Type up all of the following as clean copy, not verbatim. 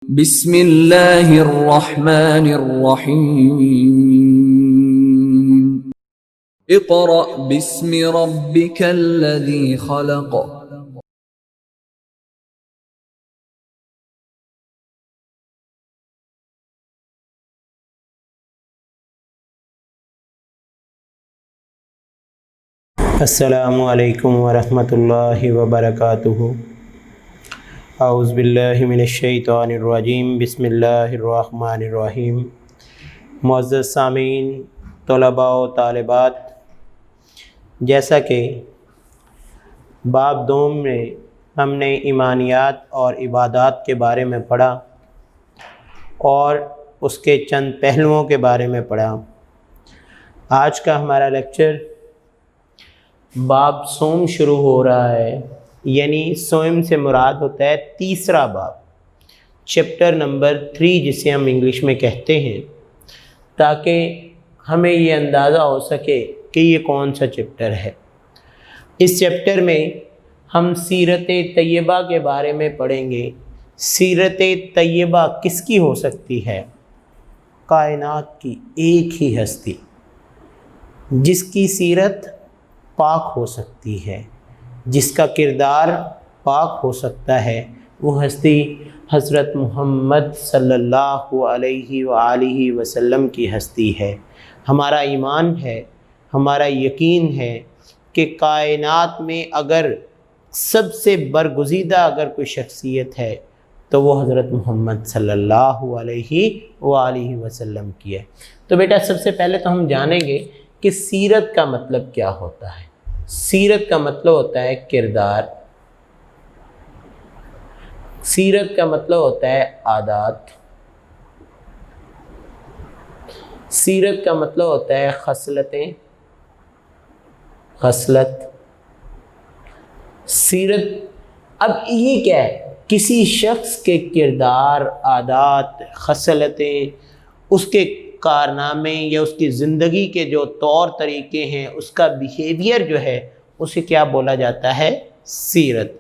بسم اللہ الرحمن الرحیم اقرأ باسم ربک الذی خلق السلام علیکم ورحمۃ اللہ وبرکاتہ۔ اعوذ باللہ من الشیطان الرجیم، بسم اللہ الرحمن الرحیم۔ معزز سامعین، طلباء و طالبات، جیسا کہ باب دوم میں ہم نے ایمانیات اور عبادات کے بارے میں پڑھا اور اس کے چند پہلوؤں کے بارے میں پڑھا، آج کا ہمارا لیکچر باب سوم شروع ہو رہا ہے، یعنی سوم سے مراد ہوتا ہے تیسرا باب، چیپٹر نمبر 3 جسے ہم انگلش میں کہتے ہیں، تاکہ ہمیں یہ اندازہ ہو سکے کہ یہ کون سا چیپٹر ہے۔ اس چیپٹر میں ہم سیرت طیبہ کے بارے میں پڑھیں گے۔ سیرت طیبہ کس کی ہو سکتی ہے؟ کائنات کی ایک ہی ہستی جس کی سیرت پاک ہو سکتی ہے، جس کا کردار پاک ہو سکتا ہے، وہ ہستی حضرت محمد صلی اللہ علیہ وآلہ وسلم کی ہستی ہے۔ ہمارا ایمان ہے، ہمارا یقین ہے کہ کائنات میں اگر سب سے برگزیدہ اگر کوئی شخصیت ہے تو وہ حضرت محمد صلی اللہ علیہ وآلہ وسلم کی ہے۔ تو بیٹا سب سے پہلے تو ہم جانیں گے کہ سیرت کا مطلب کیا ہوتا ہے۔ سیرت کا مطلب ہوتا ہے کردار، سیرت کا مطلب ہوتا ہے عادات، سیرت کا مطلب ہوتا ہے خصلتیں، خصلت، سیرت۔ اب یہ کیا ہے؟ کسی شخص کے کردار، عادات، خصلتیں، اس کے کارنامے یا اس کی زندگی کے جو طور طریقے ہیں، اس کا بیہیویئر جو ہے، اسے کیا بولا جاتا ہے؟ سیرت۔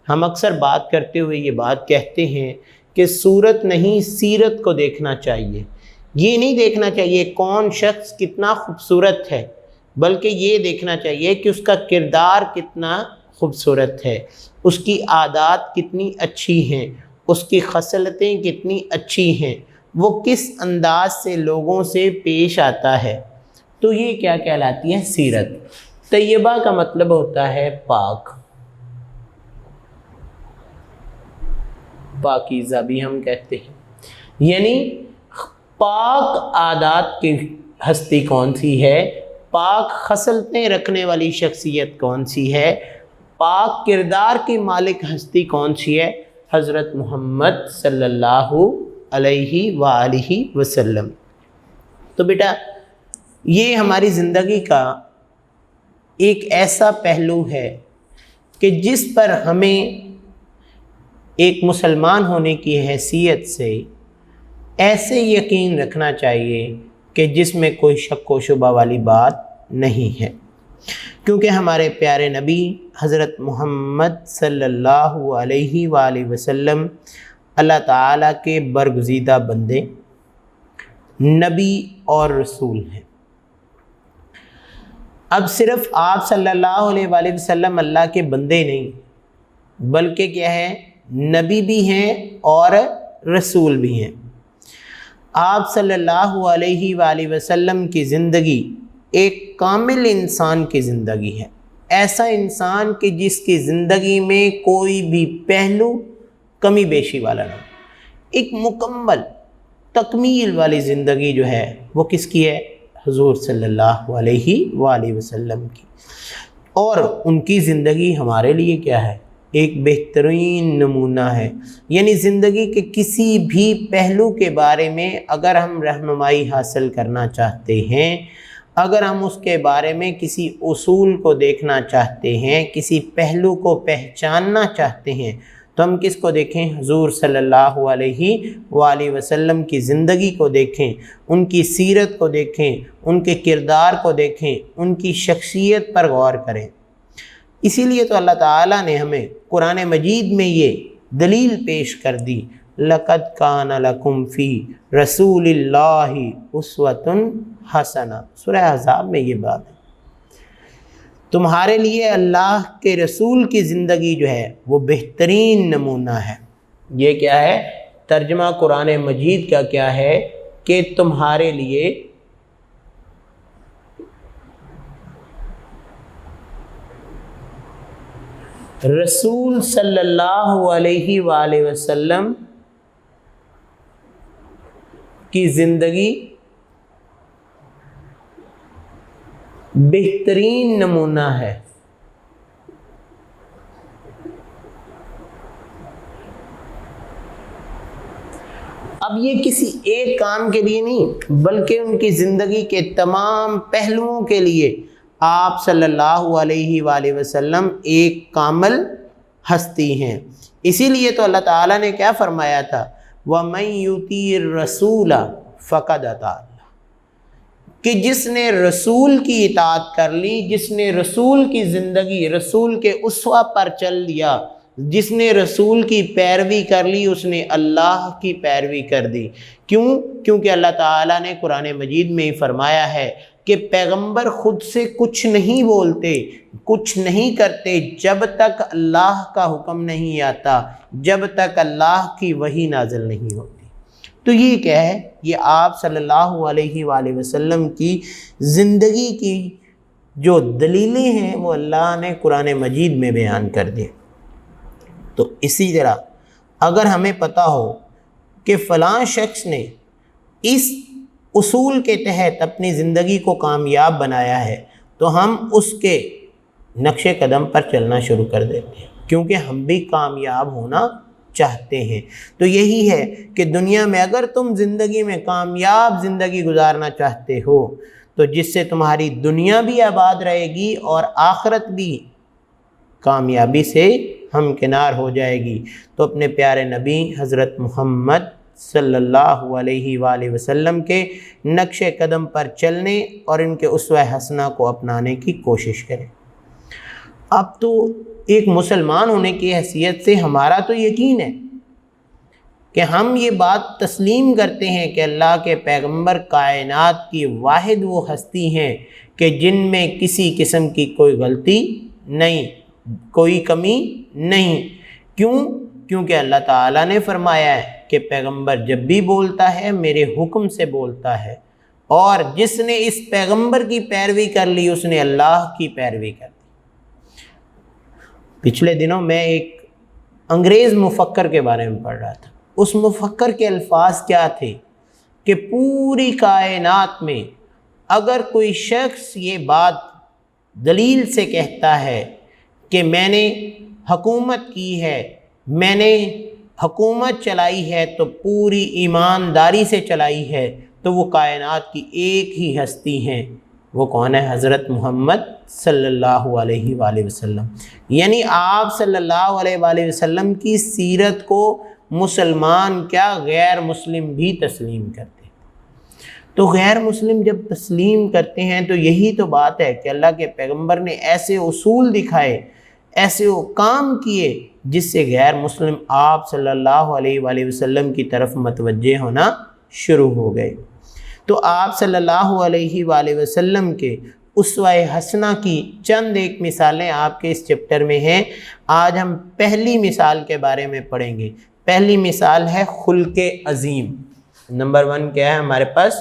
ہم اکثر بات کرتے ہوئے یہ بات کہتے ہیں کہ صورت نہیں، سیرت کو دیکھنا چاہیے۔ یہ نہیں دیکھنا چاہیے کون شخص کتنا خوبصورت ہے، بلکہ یہ دیکھنا چاہیے کہ اس کا کردار کتنا خوبصورت ہے، اس کی عادات کتنی اچھی ہیں، اس کی خصلتیں کتنی اچھی ہیں، وہ کس انداز سے لوگوں سے پیش آتا ہے۔ تو یہ کیا کہلاتی ہے؟ سیرت۔ طیبہ کا مطلب ہوتا ہے پاک، پاکیزہ بھی ہم کہتے ہیں، یعنی پاک عادات کی ہستی کون سی ہے، پاک خصلتیں رکھنے والی شخصیت کون سی ہے، پاک کردار کی مالک ہستی کون سی ہے؟ حضرت محمد صلی اللہ علیہ وآلہ وسلم۔ تو بیٹا یہ ہماری زندگی کا ایک ایسا پہلو ہے کہ جس پر ہمیں ایک مسلمان ہونے کی حیثیت سے ایسے یقین رکھنا چاہیے کہ جس میں کوئی شک و شبہ والی بات نہیں ہے، کیونکہ ہمارے پیارے نبی حضرت محمد صلی اللہ علیہ وآلہ وسلم اللہ تعالیٰ کے برگزیدہ بندے، نبی اور رسول ہیں۔ اب صرف آپ صلی اللہ علیہ وآلہ وسلم اللہ کے بندے نہیں، بلکہ کیا ہے؟ نبی بھی ہیں اور رسول بھی ہیں۔ آپ صلی اللہ علیہ وآلہ وسلم کی زندگی ایک کامل انسان کی زندگی ہے، ایسا انسان کہ جس کی زندگی میں کوئی بھی پہلو کمی بیشی والا نہ، ایک مکمل تکمیل والی زندگی جو ہے وہ کس کی ہے؟ حضور صلی اللہ علیہ وآلہ وسلم کی۔ اور ان کی زندگی ہمارے لیے کیا ہے؟ ایک بہترین نمونہ ہے، یعنی زندگی کے کسی بھی پہلو کے بارے میں اگر ہم رہنمائی حاصل کرنا چاہتے ہیں، اگر ہم اس کے بارے میں کسی اصول کو دیکھنا چاہتے ہیں، کسی پہلو کو پہچاننا چاہتے ہیں، تو ہم کس کو دیکھیں؟ حضور صلی اللہ علیہ وآلہ وسلم کی زندگی کو دیکھیں، ان کی سیرت کو دیکھیں، ان کے کردار کو دیکھیں، ان کی شخصیت پر غور کریں۔ اسی لیے تو اللہ تعالیٰ نے ہمیں قرآن مجید میں یہ دلیل پیش کر دی لقد کان لکم فی رسول اللہ اسوۃ حسنہ، سورہ احزاب میں یہ بات ہے، تمہارے لیے اللہ کے رسول کی زندگی جو ہے وہ بہترین نمونہ ہے۔ یہ کیا ہے؟ ترجمہ قرآن مجید کا کیا ہے کہ تمہارے لیے رسول صلی اللہ علیہ وآلہ وسلم کی زندگی بہترین نمونہ ہے۔ اب یہ کسی ایک کام کے لیے نہیں بلکہ ان کی زندگی کے تمام پہلوؤں کے لیے آپ صلی اللہ علیہ وآلہ وسلم ایک کامل ہستی ہیں۔ اسی لیے تو اللہ تعالیٰ نے کیا فرمایا تھا؟ وَمَن يُطِعِ الرَّسُولَ فَقَدْ أَطَاعَ اللَّهَ، کہ جس نے رسول کی اطاعت کر لی، جس نے رسول کی زندگی، رسول کے اسوہ پر چل لیا، جس نے رسول کی پیروی کر لی، اس نے اللہ کی پیروی کر دی۔ کیوں؟ کیونکہ اللہ تعالیٰ نے قرآن مجید میں ہی فرمایا ہے کہ پیغمبر خود سے کچھ نہیں بولتے، کچھ نہیں کرتے جب تک اللہ کا حکم نہیں آتا، جب تک اللہ کی وحی نازل نہیں ہوتی۔ تو یہ کیا ہے؟ یہ آپ صلی اللہ علیہ وآلہ وسلم کی زندگی کی جو دلیلیں ہیں وہ اللہ نے قرآن مجید میں بیان کر دی۔ تو اسی طرح اگر ہمیں پتہ ہو کہ فلاں شخص نے اس اصول کے تحت اپنی زندگی کو کامیاب بنایا ہے تو ہم اس کے نقش قدم پر چلنا شروع کر دیتے ہیں، کیونکہ ہم بھی کامیاب ہونا چاہتے ہیں۔ تو یہی ہے کہ دنیا میں اگر تم زندگی میں کامیاب زندگی گزارنا چاہتے ہو تو جس سے تمہاری دنیا بھی آباد رہے گی اور آخرت بھی کامیابی سے ہمکنار ہو جائے گی، تو اپنے پیارے نبی حضرت محمد صلی اللہ علیہ وآلہ وسلم کے نقش قدم پر چلنے اور ان کے اسوہ حسنہ کو اپنانے کی کوشش کریں۔ اب تو ایک مسلمان ہونے کی حیثیت سے ہمارا تو یقین ہے کہ ہم یہ بات تسلیم کرتے ہیں کہ اللہ کے پیغمبر کائنات کی واحد وہ ہستی ہیں کہ جن میں کسی قسم کی کوئی غلطی نہیں، کوئی کمی نہیں۔ کیوں؟ کیونکہ اللہ تعالیٰ نے فرمایا ہے کہ پیغمبر جب بھی بولتا ہے میرے حکم سے بولتا ہے، اور جس نے اس پیغمبر کی پیروی کر لی اس نے اللہ کی پیروی کر لی۔ پچھلے دنوں میں ایک انگریز مفکر کے بارے میں پڑھ رہا تھا۔ اس مفکر کے الفاظ کیا تھے کہ پوری کائنات میں اگر کوئی شخص یہ بات دلیل سے کہتا ہے کہ میں نے حکومت کی ہے، میں نے حکومت چلائی ہے تو پوری ایمانداری سے چلائی ہے، تو وہ کائنات کی ایک ہی ہستی ہیں، وہ کون ہے؟ حضرت محمد صلی اللہ علیہ وآلہ وسلم۔ یعنی آپ صلی اللہ علیہ وآلہ وسلم کی سیرت کو مسلمان کیا غیر مسلم بھی تسلیم کرتے ہیں۔ تو غیر مسلم جب تسلیم کرتے ہیں تو یہی تو بات ہے کہ اللہ کے پیغمبر نے ایسے اصول دکھائے، ایسے وہ کام کیے جس سے غیر مسلم آپ صلی اللہ علیہ وآلہ وسلم کی طرف متوجہ ہونا شروع ہو گئے۔ تو آپ صلی اللہ علیہ وآلہ وسلم کے اسوہ حسنہ کی چند ایک مثالیں آپ کے اس چیپٹر میں ہیں۔ آج ہم پہلی مثال کے بارے میں پڑھیں گے۔ پہلی مثال ہے خلق عظیم۔ نمبر 1 کیا ہے ہمارے پاس؟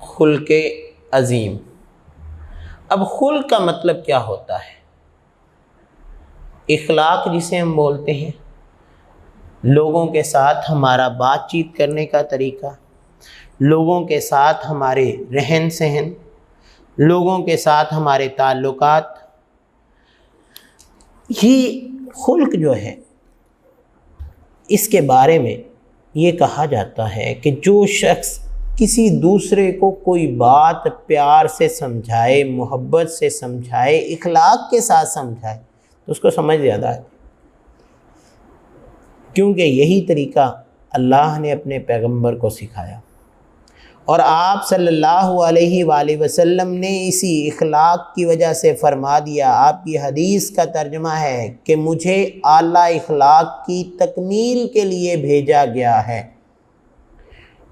خلق عظیم۔ اب خلق کا مطلب کیا ہوتا ہے؟ اخلاق جسے ہم بولتے ہیں، لوگوں کے ساتھ ہمارا بات چیت کرنے کا طریقہ، لوگوں کے ساتھ ہمارے رہن سہن، لوگوں کے ساتھ ہمارے تعلقات، یہ خلق جو ہے اس کے بارے میں یہ کہا جاتا ہے کہ جو شخص کسی دوسرے کو کوئی بات پیار سے سمجھائے، محبت سے سمجھائے، اخلاق کے ساتھ سمجھائے تو اس کو سمجھ زیادہ ہے، کیونکہ یہی طریقہ اللہ نے اپنے پیغمبر کو سکھایا۔ اور آپ صلی اللہ علیہ وآلہ وسلم نے اسی اخلاق کی وجہ سے فرما دیا، آپ کی حدیث کا ترجمہ ہے کہ مجھے اعلیٰ اخلاق کی تکمیل کے لیے بھیجا گیا ہے۔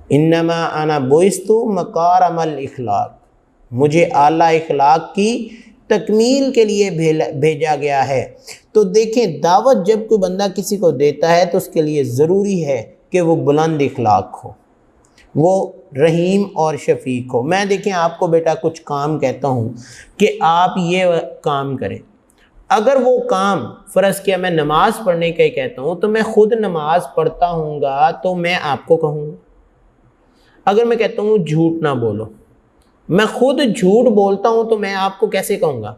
انما انا بعثت مکارم الاخلاق، مجھے اعلیٰ اخلاق کی تکمیل کے لیے بھیجا گیا ہے۔ تو دیکھیں، دعوت جب کوئی بندہ کسی کو دیتا ہے تو اس کے لیے ضروری ہے کہ وہ بلند اخلاق ہو، وہ رحیم اور شفیق ہو۔ میں دیکھیں آپ کو بیٹا کچھ کام کہتا ہوں کہ آپ یہ کام کریں، اگر وہ کام فرض کیا میں نماز پڑھنے کا ہی کہتا ہوں تو میں خود نماز پڑھتا ہوں گا تو میں آپ کو کہوں گا۔ اگر میں کہتا ہوں جھوٹ نہ بولو، میں خود جھوٹ بولتا ہوں تو میں آپ کو کیسے کہوں گا؟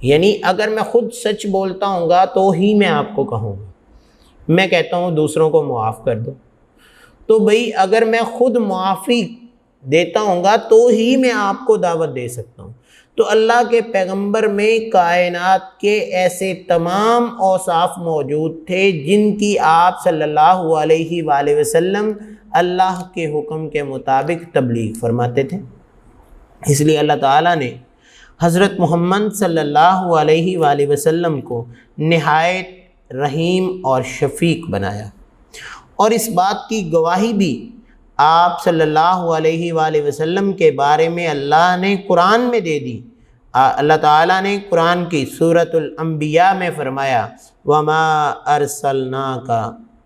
یعنی اگر میں خود سچ بولتا ہوں گا تو ہی میں آپ کو کہوں گا۔ میں کہتا ہوں دوسروں کو معاف کر دو، تو بھئی اگر میں خود معافی دیتا ہوں گا تو ہی میں آپ کو دعوت دے سکتا ہوں۔ تو اللہ کے پیغمبر میں کائنات کے ایسے تمام اوصاف موجود تھے جن کی آپ صلی اللہ علیہ وآلہ وسلم اللہ کے حکم کے مطابق تبلیغ فرماتے تھے۔ اس لیے اللہ تعالیٰ نے حضرت محمد صلی اللہ علیہ وآلہ وسلم کو نہایت رحیم اور شفیق بنایا، اور اس بات کی گواہی بھی آپ صلی اللہ علیہ وآلہ وسلم کے بارے میں اللہ نے قرآن میں دے دی۔ اللہ تعالیٰ نے قرآن کی سورۃ الانبیاء میں فرمایا وَمَا أَرْسَلْنَاكَ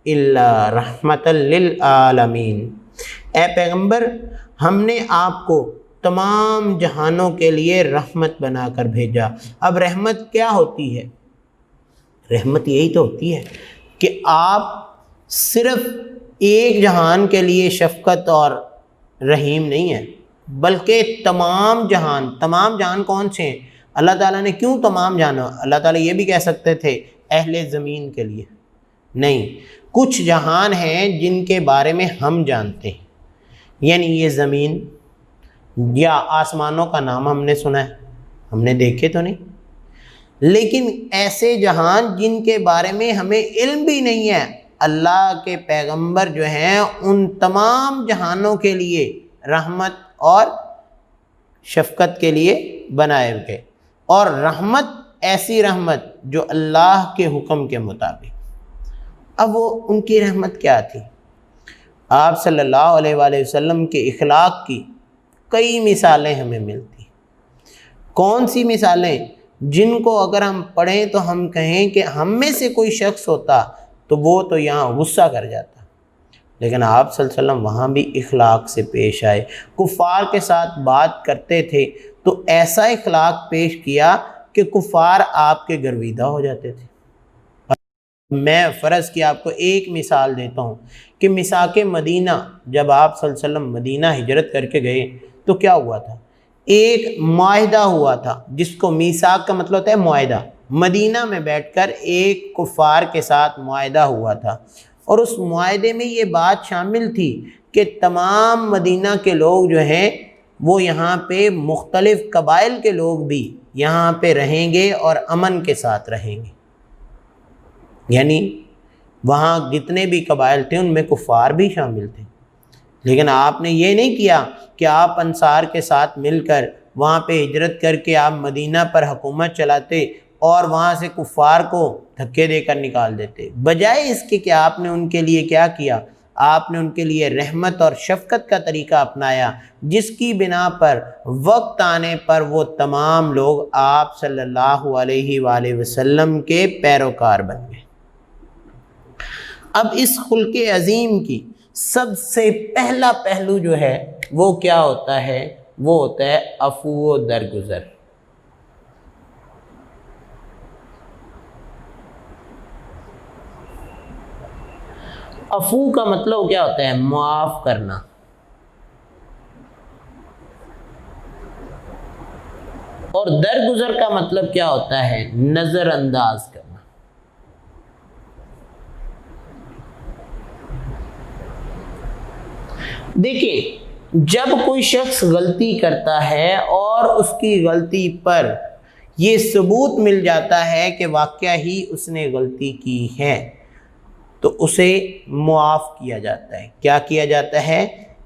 إِلَّا رَحْمَةً لِلْعَالَمِينَ، اے پیغمبر ہم نے آپ کو تمام جہانوں کے لیے رحمت بنا کر بھیجا۔ اب رحمت کیا ہوتی ہے؟ رحمت یہی تو ہوتی ہے کہ آپ صرف ایک جہان کے لیے شفقت اور رحیم نہیں ہے، بلکہ تمام جہان کون سے ہیں؟ اللہ تعالیٰ نے کیوں تمام جہان؟ اللہ تعالیٰ یہ بھی کہہ سکتے تھے اہل زمین کے لیے، نہیں، کچھ جہان ہیں جن کے بارے میں ہم جانتے ہیں، یعنی یہ زمین یا آسمانوں کا نام ہم نے سنا ہے، ہم نے دیکھے تو نہیں، لیکن ایسے جہان جن کے بارے میں ہمیں علم بھی نہیں ہے، اللہ کے پیغمبر جو ہیں ان تمام جہانوں کے لیے رحمت اور شفقت کے لیے بنائے گئے، اور رحمت ایسی رحمت جو اللہ کے حکم کے مطابق۔ اب وہ ان کی رحمت کیا تھی؟ آپ صلی اللہ علیہ وآلہ وسلم کے اخلاق کی کئی مثالیں ہمیں ملتی۔ کون سی مثالیں؟ جن کو اگر ہم پڑھیں تو ہم کہیں کہ ہم میں سے کوئی شخص ہوتا تو وہ تو یہاں غصہ کر جاتا، لیکن آپ صلی اللہ علیہ وسلم وہاں بھی اخلاق سے پیش آئے۔ کفار کے ساتھ بات کرتے تھے تو ایسا اخلاق پیش کیا کہ کفار آپ کے گرویدہ ہو جاتے تھے۔ میں فرض کی آپ کو ایک مثال دیتا ہوں کہ میثاق مدینہ، جب آپ صلی اللہ علیہ وسلم مدینہ ہجرت کر کے گئے تو کیا ہوا تھا؟ ایک معاہدہ ہوا تھا، جس کو میثاق کا مطلب ہوتا ہے معاہدہ۔ مدینہ میں بیٹھ کر ایک کفار کے ساتھ معاہدہ ہوا تھا، اور اس معاہدے میں یہ بات شامل تھی کہ تمام مدینہ کے لوگ جو ہیں وہ یہاں پہ مختلف قبائل کے لوگ بھی یہاں پہ رہیں گے اور امن کے ساتھ رہیں گے، یعنی وہاں جتنے بھی قبائل تھے ان میں کفار بھی شامل تھے۔ لیکن آپ نے یہ نہیں کیا کہ آپ انصار کے ساتھ مل کر وہاں پہ ہجرت کر کے آپ مدینہ پر حکومت چلاتے اور وہاں سے کفار کو دھکے دے کر نکال دیتے۔ بجائے اس کے کہ آپ نے ان کے لیے کیا کیا؟ آپ نے ان کے لیے رحمت اور شفقت کا طریقہ اپنایا، جس کی بنا پر وقت آنے پر وہ تمام لوگ آپ صلی اللہ علیہ وآلہ وسلم کے پیروکار بن گئے۔ اب اس خلق عظیم کی سب سے پہلا پہلو جو ہے وہ کیا ہوتا ہے؟ وہ ہوتا ہے عفو و درگزر۔ عفو کا مطلب کیا ہوتا ہے؟ معاف کرنا۔ اور درگزر کا مطلب کیا ہوتا ہے؟ نظر انداز کرنا۔ دیکھیں، جب کوئی شخص غلطی کرتا ہے اور اس کی غلطی پر یہ ثبوت مل جاتا ہے کہ واقعہ ہی اس نے غلطی کی ہے تو اسے معاف کیا جاتا ہے۔ کیا کیا جاتا ہے؟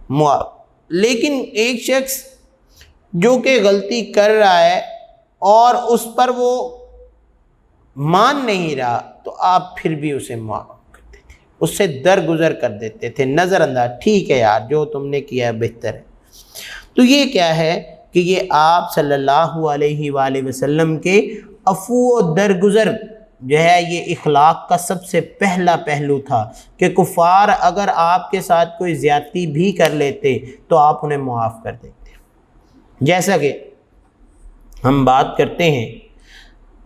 معاف۔ لیکن ایک شخص جو کہ غلطی کر رہا ہے اور اس پر وہ مان نہیں رہا تو آپ پھر بھی اسے معاف کرتے تھے، اس سے درگزر کر دیتے تھے، نظر انداز، ٹھیک ہے یار جو تم نے کیا ہے بہتر ہے۔ تو یہ کیا ہے کہ یہ آپ صلی اللہ علیہ وآلہ وسلم کے عفو و درگزر جو ہے یہ اخلاق کا سب سے پہلا پہلو تھا کہ کفار اگر آپ کے ساتھ کوئی زیادتی بھی کر لیتے تو آپ انہیں معاف کر دیتے۔ جیسا کہ ہم بات کرتے ہیں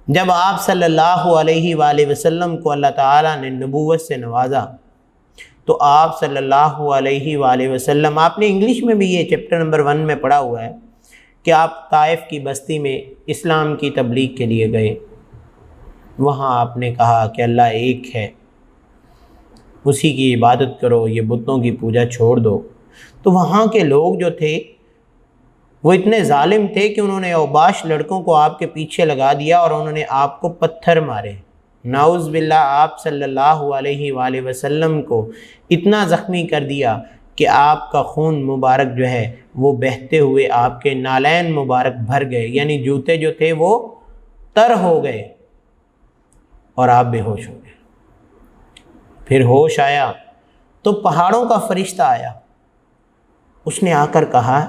جب آپ صلی اللہ علیہ وآلہ وسلم کو اللہ تعالیٰ نے نبوت سے نوازا تو آپ صلی اللہ علیہ وآلہ وسلم، آپ نے انگلش میں بھی یہ چیپٹر نمبر 1 میں پڑھا ہوا ہے کہ آپ طائف کی بستی میں اسلام کی تبلیغ کے لیے گئے، وہاں آپ نے کہا کہ اللہ ایک ہے، اسی کی عبادت کرو، یہ بتوں کی پوجا چھوڑ دو۔ تو وہاں کے لوگ جو تھے وہ اتنے ظالم تھے کہ انہوں نے اوباش لڑکوں کو آپ کے پیچھے لگا دیا اور انہوں نے آپ کو پتھر مارے، نعوذ باللہ آپ صلی اللہ علیہ وآلہ وسلم کو اتنا زخمی کر دیا کہ آپ کا خون مبارک جو ہے وہ بہتے ہوئے آپ کے نالین مبارک بھر گئے، یعنی جوتے جو تھے وہ تر ہو گئے اور آپ بے ہوش ہو گئے۔ پھر ہوش آیا تو پہاڑوں کا فرشتہ آیا، اس نے آ کر کہا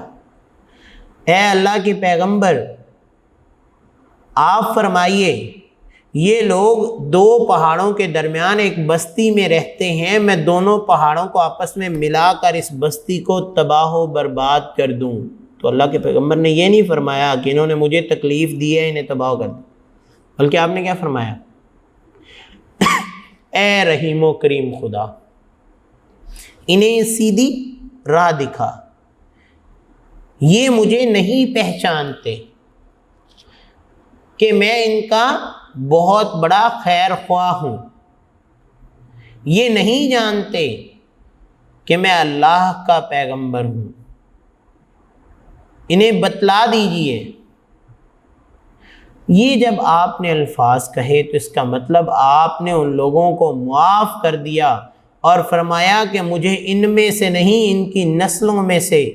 اے اللہ کے پیغمبر آپ فرمائیے یہ لوگ 2 پہاڑوں کے درمیان ایک بستی میں رہتے ہیں، میں دونوں پہاڑوں کو آپس میں ملا کر اس بستی کو تباہ و برباد کر دوں۔ تو اللہ کے پیغمبر نے یہ نہیں فرمایا کہ انہوں نے مجھے تکلیف دی ہے انہیں تباہ کر دوں، بلکہ آپ نے کیا فرمایا؟ اے رحیم و کریم خدا انہیں سیدھی راہ دکھا، یہ مجھے نہیں پہچانتے کہ میں ان کا بہت بڑا خیر خواہ ہوں، یہ نہیں جانتے کہ میں اللہ کا پیغمبر ہوں، انہیں بتلا دیجئے۔ یہ جب آپ نے الفاظ کہے تو اس کا مطلب آپ نے ان لوگوں کو معاف کر دیا اور فرمایا کہ مجھے ان میں سے نہیں، ان کی نسلوں میں سے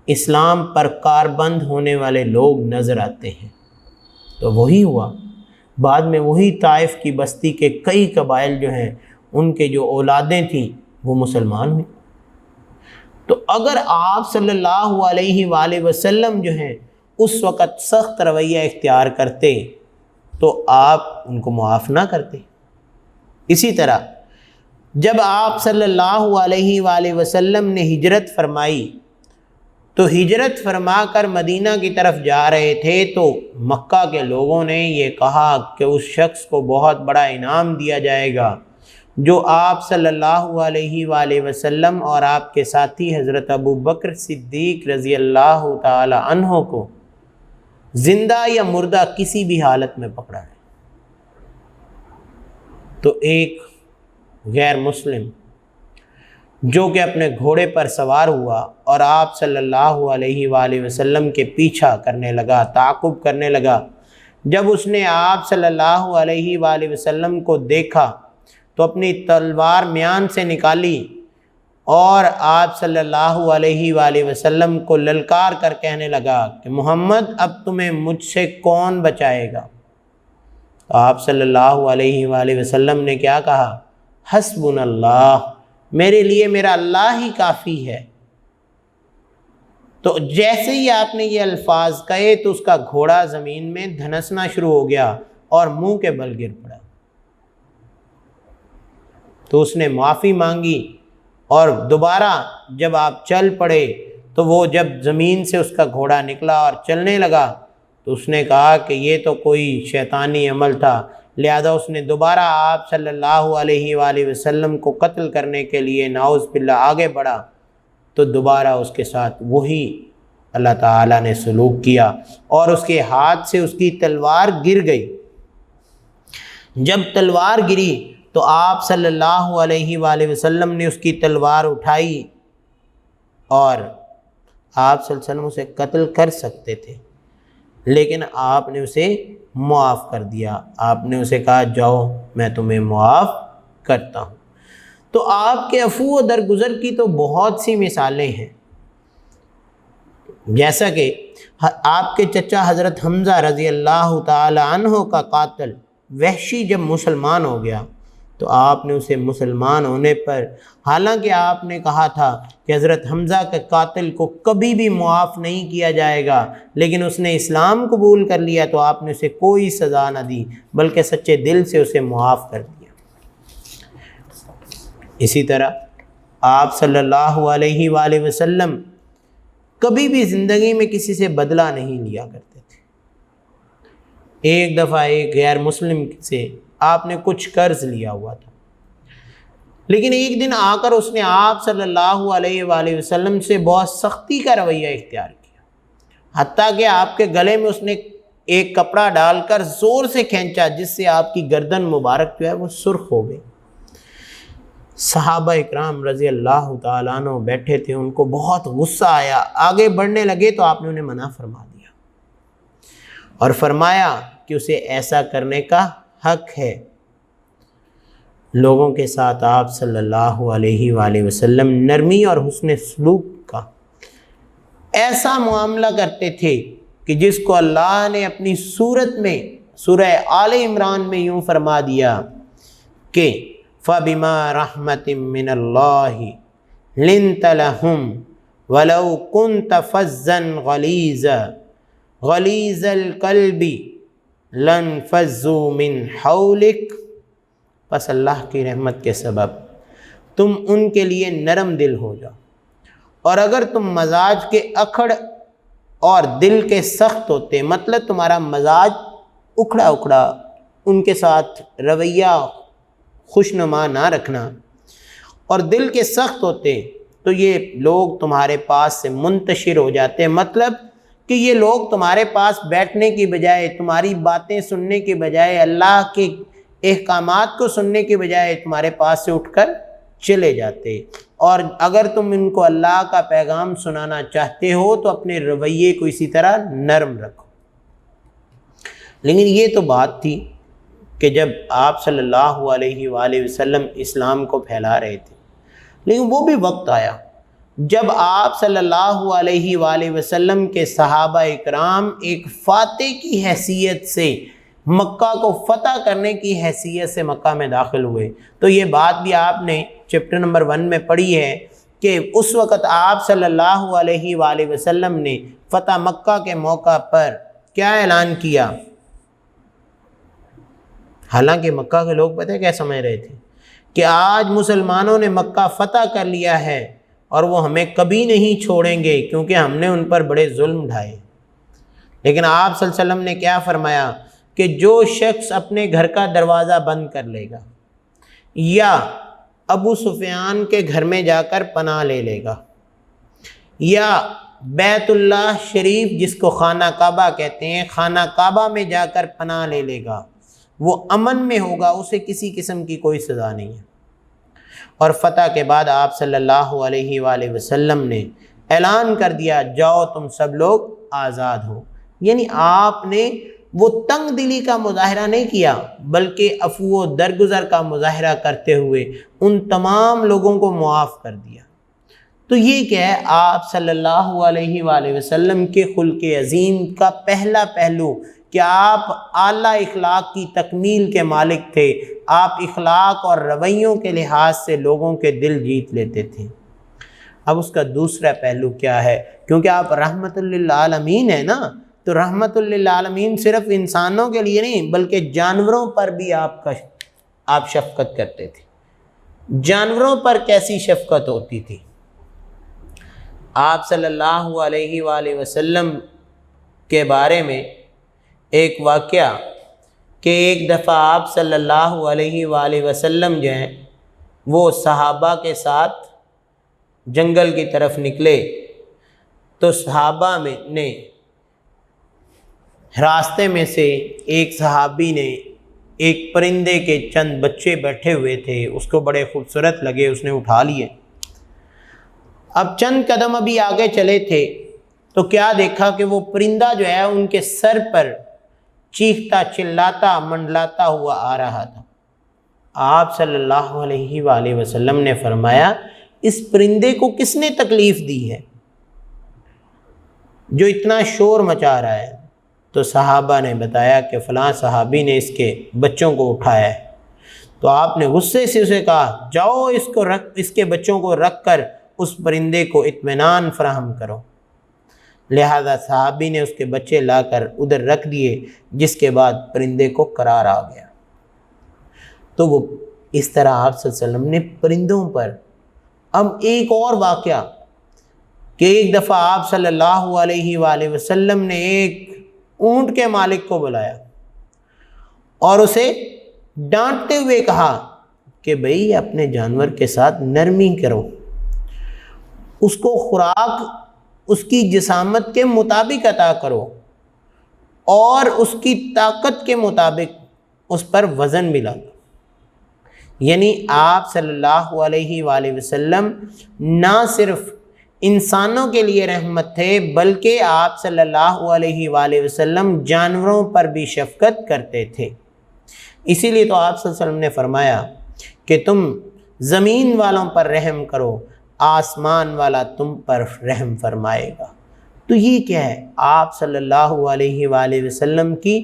اسلام پر کاربند ہونے والے لوگ نظر آتے ہیں۔ تو وہی ہوا، بعد میں وہی طائف کی بستی کے کئی قبائل جو ہیں ان کے جو اولادیں تھیں وہ مسلمان ہوئیں۔ تو اگر آپ صلی اللہ علیہ وآلہ وسلم جو ہیں اس وقت سخت رویہ اختیار کرتے تو آپ ان کو معاف نہ کرتے۔ اسی طرح جب آپ صلی اللہ علیہ وآلہ وسلم نے ہجرت فرمائی تو ہجرت فرما کر مدینہ کی طرف جا رہے تھے تو مکہ کے لوگوں نے یہ کہا کہ اس شخص کو بہت بڑا انعام دیا جائے گا جو آپ صلی اللہ علیہ وآلہ وسلم اور آپ کے ساتھی حضرت ابو بکر صدیق رضی اللہ تعالی عنہ کو زندہ یا مردہ کسی بھی حالت میں پکڑا ہے۔ تو ایک غیر مسلم جو کہ اپنے گھوڑے پر سوار ہوا اور آپ صلی اللہ علیہ وآلہ وسلم کے پیچھا کرنے لگا، تعاقب کرنے لگا، جب اس نے آپ صلی اللہ علیہ وآلہ وسلم کو دیکھا تو اپنی تلوار میان سے نکالی اور آپ صلی اللہ علیہ وآلہ وسلم کو للکار کر کہنے لگا کہ محمد اب تمہیں مجھ سے کون بچائے گا؟ تو آپ صلی اللہ علیہ وآلہ وسلم نے کیا کہا؟ حسبنا اللہ، میرے لیے میرا اللہ ہی کافی ہے۔ تو جیسے ہی آپ نے یہ الفاظ کہے تو اس کا گھوڑا زمین میں دھنسنا شروع ہو گیا اور منہ کے بل گر پڑا۔ تو اس نے معافی مانگی اور دوبارہ جب آپ چل پڑے تو وہ جب زمین سے اس کا گھوڑا نکلا اور چلنے لگا تو اس نے کہا کہ یہ تو کوئی شیطانی عمل تھا، لہذا اس نے دوبارہ آپ صلی اللہ علیہ وآلہ وسلم کو قتل کرنے کے لیے نعوذ باللہ آگے بڑھا تو دوبارہ اس کے ساتھ وہی اللہ تعالیٰ نے سلوک کیا اور اس کے ہاتھ سے اس کی تلوار گر گئی۔ جب تلوار گری تو آپ صلی اللہ علیہ وآلہ وسلم نے اس کی تلوار اٹھائی اور آپ صلی اللہ علیہ وسلم اسے قتل کر سکتے تھے لیکن آپ نے اسے معاف کر دیا، آپ نے اسے کہا جاؤ میں تمہیں معاف کرتا ہوں۔ تو آپ کے عفو و درگزر کی تو بہت سی مثالیں ہیں، جیسا کہ آپ کے چچا حضرت حمزہ رضی اللہ تعالی عنہ کا قاتل وحشی جب مسلمان ہو گیا تو آپ نے اسے مسلمان ہونے پر، حالانکہ آپ نے کہا تھا کہ حضرت حمزہ کے قاتل کو کبھی بھی معاف نہیں کیا جائے گا، لیکن اس نے اسلام قبول کر لیا تو آپ نے اسے کوئی سزا نہ دی بلکہ سچے دل سے اسے معاف کر دیا۔ اسی طرح آپ صلی اللہ علیہ وآلہ وسلم کبھی بھی زندگی میں کسی سے بدلہ نہیں لیا کرتے تھے۔ ایک دفعہ ایک غیر مسلم سے آپ نے کچھ قرض لیا ہوا تھا، لیکن ایک دن آ کر اس نے آپ صلی اللہ علیہ وآلہ وسلم سے بہت سختی کا رویہ اختیار کیا، حتیٰ کہ آپ کے گلے میں اس نے ایک کپڑا ڈال کر زور سے کھینچا جس سے آپ کی گردن مبارک جو ہے وہ سرخ ہو گئی۔ صحابہ اکرام رضی اللہ تعالیٰ عنہ بیٹھے تھے، ان کو بہت غصہ آیا، آگے بڑھنے لگے تو آپ نے انہیں منع فرما دیا اور فرمایا کہ اسے ایسا کرنے کا حق ہے۔ لوگوں کے ساتھ آپ صلی اللہ علیہ وآلہ وسلم نرمی اور حسن سلوک کا ایسا معاملہ کرتے تھے کہ جس کو اللہ نے اپنی سورت میں سورہ آل عمران میں یوں فرما دیا کہ فَبِمَا رَحْمَةٍ مِّنَ اللَّهِ لِنْتَ لَهُمْ وَلَوْ كُنْتَ فَظًّا غَلِيظَ الْقَلْبِ لَانفَضُّوا مِنْ حَوْلِكَ، پس اللہ کی رحمت کے سبب تم ان کے لیے نرم دل ہو جاؤ، اور اگر تم مزاج کے اکھڑ اور دل کے سخت ہوتے، مطلب تمہارا مزاج اکھڑا اکھڑا، ان کے ساتھ رویہ خوشنما نہ رکھنا، اور دل کے سخت ہوتے تو یہ لوگ تمہارے پاس سے منتشر ہو جاتے، مطلب کہ یہ لوگ تمہارے پاس بیٹھنے کی بجائے، تمہاری باتیں سننے کے بجائے، اللہ کے احکامات کو سننے کے بجائے تمہارے پاس سے اٹھ کر چلے جاتے۔ اور اگر تم ان کو اللہ کا پیغام سنانا چاہتے ہو تو اپنے رویے کو اسی طرح نرم رکھو۔ لیکن یہ تو بات تھی کہ جب آپ صلی اللہ علیہ وآلہ وسلم اسلام کو پھیلا رہے تھے، لیکن وہ بھی وقت آیا جب آپ صلی اللہ علیہ وآلہ وسلم کے صحابہ اکرام ایک فاتح کی حیثیت سے مکہ کو فتح کرنے کی حیثیت سے مکہ میں داخل ہوئے۔ تو یہ بات بھی آپ نے چیپٹر نمبر 1 میں پڑھی ہے کہ اس وقت آپ صلی اللہ علیہ وآلہ وسلم نے فتح مکہ کے موقع پر کیا اعلان کیا؟ حالانکہ مکہ کے لوگ پتہ ہے کیا سمجھ رہے تھے کہ آج مسلمانوں نے مکہ فتح کر لیا ہے اور وہ ہمیں کبھی نہیں چھوڑیں گے کیونکہ ہم نے ان پر بڑے ظلم ڈھائے۔ لیکن آپ صلی اللہ علیہ وسلم نے کیا فرمایا کہ جو شخص اپنے گھر کا دروازہ بند کر لے گا یا ابو سفیان کے گھر میں جا کر پناہ لے لے گا یا بیت اللہ شریف جس کو خانہ کعبہ کہتے ہیں، خانہ کعبہ میں جا کر پناہ لے لے گا، وہ امن میں ہوگا، اسے کسی قسم کی کوئی سزا نہیں ہے۔ اور فتح کے بعد آپ صلی اللہ علیہ وآلہ وسلم نے اعلان کر دیا جاؤ تم سب لوگ آزاد ہو، یعنی آپ نے وہ تنگ دلی کا مظاہرہ نہیں کیا بلکہ عفو و درگزر کا مظاہرہ کرتے ہوئے ان تمام لوگوں کو معاف کر دیا۔ تو یہ کیا ہے؟ آپ صلی اللہ علیہ وآلہ وسلم کے خلق عظیم کا پہلا پہلو کہ آپ اعلیٰ اخلاق کی تکمیل کے مالک تھے، آپ اخلاق اور رویوں کے لحاظ سے لوگوں کے دل جیت لیتے تھے۔ اب اس کا دوسرا پہلو کیا ہے؟ کیونکہ آپ رحمت للعالمین ہیں نا، تو رحمت للعالمین صرف انسانوں کے لیے نہیں بلکہ جانوروں پر بھی آپ شفقت کرتے تھے۔ جانوروں پر کیسی شفقت ہوتی تھی؟ آپ صلی اللہ علیہ وآلہ وسلم کے بارے میں ایک واقعہ کہ ایک دفعہ آپ صلی اللہ علیہ وآلہ وسلم جو ہیں وہ صحابہ کے ساتھ جنگل کی طرف نکلے تو صحابہ میں نے راستے میں سے ایک صحابی نے ایک پرندے کے چند بچے بیٹھے ہوئے تھے، اس کو بڑے خوبصورت لگے، اس نے اٹھا لیے۔ اب چند قدم ابھی آگے چلے تھے تو کیا دیکھا کہ وہ پرندہ جو ہے ان کے سر پر چیختا چلاتا منڈلاتا ہوا آ رہا تھا۔ آپ صلی اللہ علیہ وآلہ وسلم نے فرمایا اس پرندے کو کس نے تکلیف دی ہے جو اتنا شور مچا رہا ہے؟ تو صحابہ نے بتایا کہ فلاں صحابی نے اس کے بچوں کو اٹھایا ہے۔ تو آپ نے غصے سے اسے کہا جاؤ اس کے بچوں کو رکھ کر اس پرندے کو اطمینان فراہم کرو۔ لہذا صحابی نے اس کے بچے لا کر ادھر رکھ دیے، جس کے بعد پرندے کو قرار آ گیا۔ تو وہ اس طرح آپ صلی اللہ علیہ وسلم نے پرندوں پر۔ اب ایک اور واقعہ کہ ایک دفعہ آپ صلی اللہ علیہ وآلہ وسلم نے ایک اونٹ کے مالک کو بلایا اور اسے ڈانٹتے ہوئے کہا کہ بھئی اپنے جانور کے ساتھ نرمی کرو، اس کو خوراک اس کی جسامت کے مطابق عطا کرو اور اس کی طاقت کے مطابق اس پر وزن ملا دو۔ یعنی آپ صلی اللہ علیہ وآلہ وسلم نہ صرف انسانوں کے لیے رحمت تھے بلکہ آپ صلی اللہ علیہ وآلہ وسلم جانوروں پر بھی شفقت کرتے تھے۔ اسی لیے تو آپ صلی اللہ علیہ وسلم نے فرمایا کہ تم زمین والوں پر رحم کرو، آسمان والا تم پر رحم فرمائے گا۔ تو یہ کیا ہے؟ آپ صلی اللہ علیہ وآلہ وسلم کی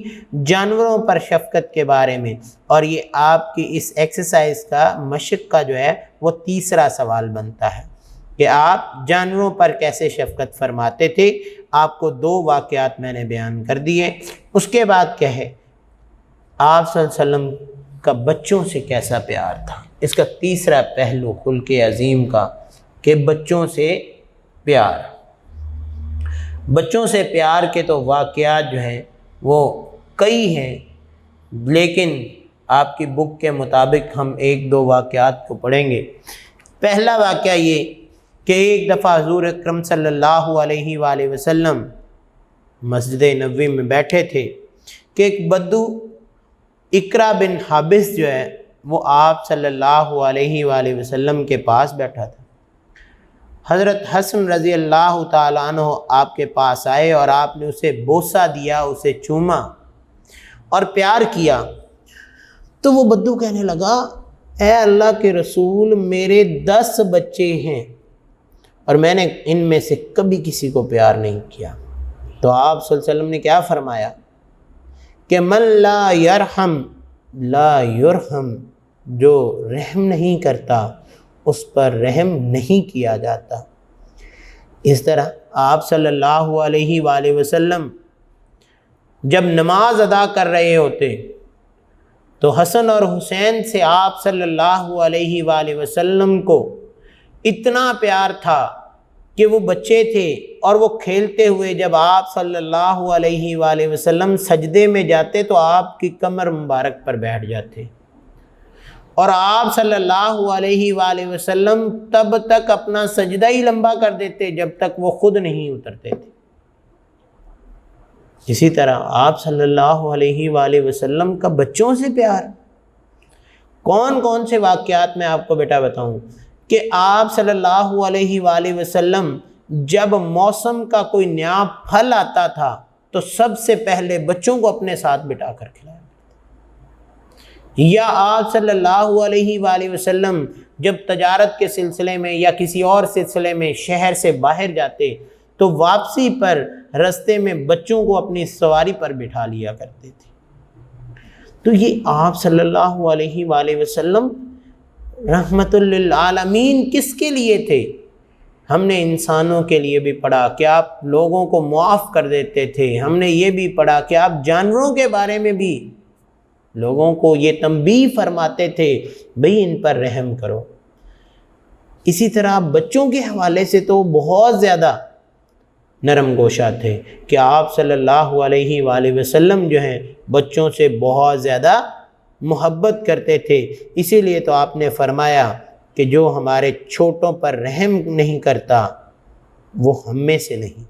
جانوروں پر شفقت کے بارے میں۔ اور یہ آپ کی اس ایکسرسائز کا مشق کا جو ہے وہ تیسرا سوال بنتا ہے کہ آپ جانوروں پر کیسے شفقت فرماتے تھے۔ آپ کو 2 واقعات میں نے بیان کر دیے۔ اس کے بعد کیا ہے؟ آپ صلی اللہ علیہ وسلم کا بچوں سے کیسا پیار تھا۔ اس کا تیسرا پہلو خلق عظیم کا کہ بچوں سے پیار۔ بچوں سے پیار کے تو واقعات جو ہیں وہ کئی ہیں، لیکن آپ کی بک کے مطابق ہم 1-2 واقعات کو پڑھیں گے۔ پہلا واقعہ یہ کہ ایک دفعہ حضور اکرم صلی اللہ علیہ وآلہ وسلم مسجد نبوی میں بیٹھے تھے کہ ایک بدو اقرا بن حابس جو ہے وہ آپ صلی اللہ علیہ وآلہ وسلم کے پاس بیٹھا تھا۔ حضرت حسن رضی اللہ تعالیٰ عنہ آپ کے پاس آئے اور آپ نے اسے بوسہ دیا، اسے چوما اور پیار کیا۔ تو وہ بدو کہنے لگا اے اللہ کے رسول، میرے 10 بچے ہیں اور میں نے ان میں سے کبھی کسی کو پیار نہیں کیا۔ تو آپ صلی اللہ علیہ وسلم نے کیا فرمایا کہ من لا یرحم لا یرحم، جو رحم نہیں کرتا اس پر رحم نہیں کیا جاتا۔ اس طرح آپ صلی اللہ علیہ وآلہ وسلم جب نماز ادا کر رہے ہوتے تو حسن اور حسین سے آپ صلی اللہ علیہ وآلہ وسلم کو اتنا پیار تھا کہ وہ بچے تھے اور وہ کھیلتے ہوئے جب آپ صلی اللہ علیہ وآلہ وسلم سجدے میں جاتے تو آپ کی کمر مبارک پر بیٹھ جاتے، اور آپ صلی اللہ علیہ وآلہ وسلم تب تک اپنا سجدہ ہی لمبا کر دیتے جب تک وہ خود نہیں اترتے تھے۔ اسی طرح آپ صلی اللہ علیہ وآلہ وسلم کا بچوں سے پیار۔ کون کون سے واقعات میں آپ کو بیٹا بتاؤں کہ آپ صلی اللہ علیہ وآلہ وسلم جب موسم کا کوئی نیا پھل آتا تھا تو سب سے پہلے بچوں کو اپنے ساتھ بٹھا کر کھلایا، یا آپ صلی اللہ علیہ وآلہ وسلم جب تجارت کے سلسلے میں یا کسی اور سلسلے میں شہر سے باہر جاتے تو واپسی پر رستے میں بچوں کو اپنی سواری پر بٹھا لیا کرتے تھے۔ تو یہ آپ صلی اللہ علیہ وآلہ وسلم رحمت للعالمین کس کے لیے تھے؟ ہم نے انسانوں کے لیے بھی پڑھا کہ آپ لوگوں کو معاف کر دیتے تھے، ہم نے یہ بھی پڑھا کہ آپ جانوروں کے بارے میں بھی لوگوں کو یہ تنبیہ فرماتے تھے بھئی ان پر رحم کرو۔ اسی طرح بچوں کے حوالے سے تو بہت زیادہ نرم گوشہ تھے کہ آپ صلی اللہ علیہ وآلہ وسلم جو ہیں بچوں سے بہت زیادہ محبت کرتے تھے۔ اسی لیے تو آپ نے فرمایا کہ جو ہمارے چھوٹوں پر رحم نہیں کرتا وہ ہم میں سے نہیں،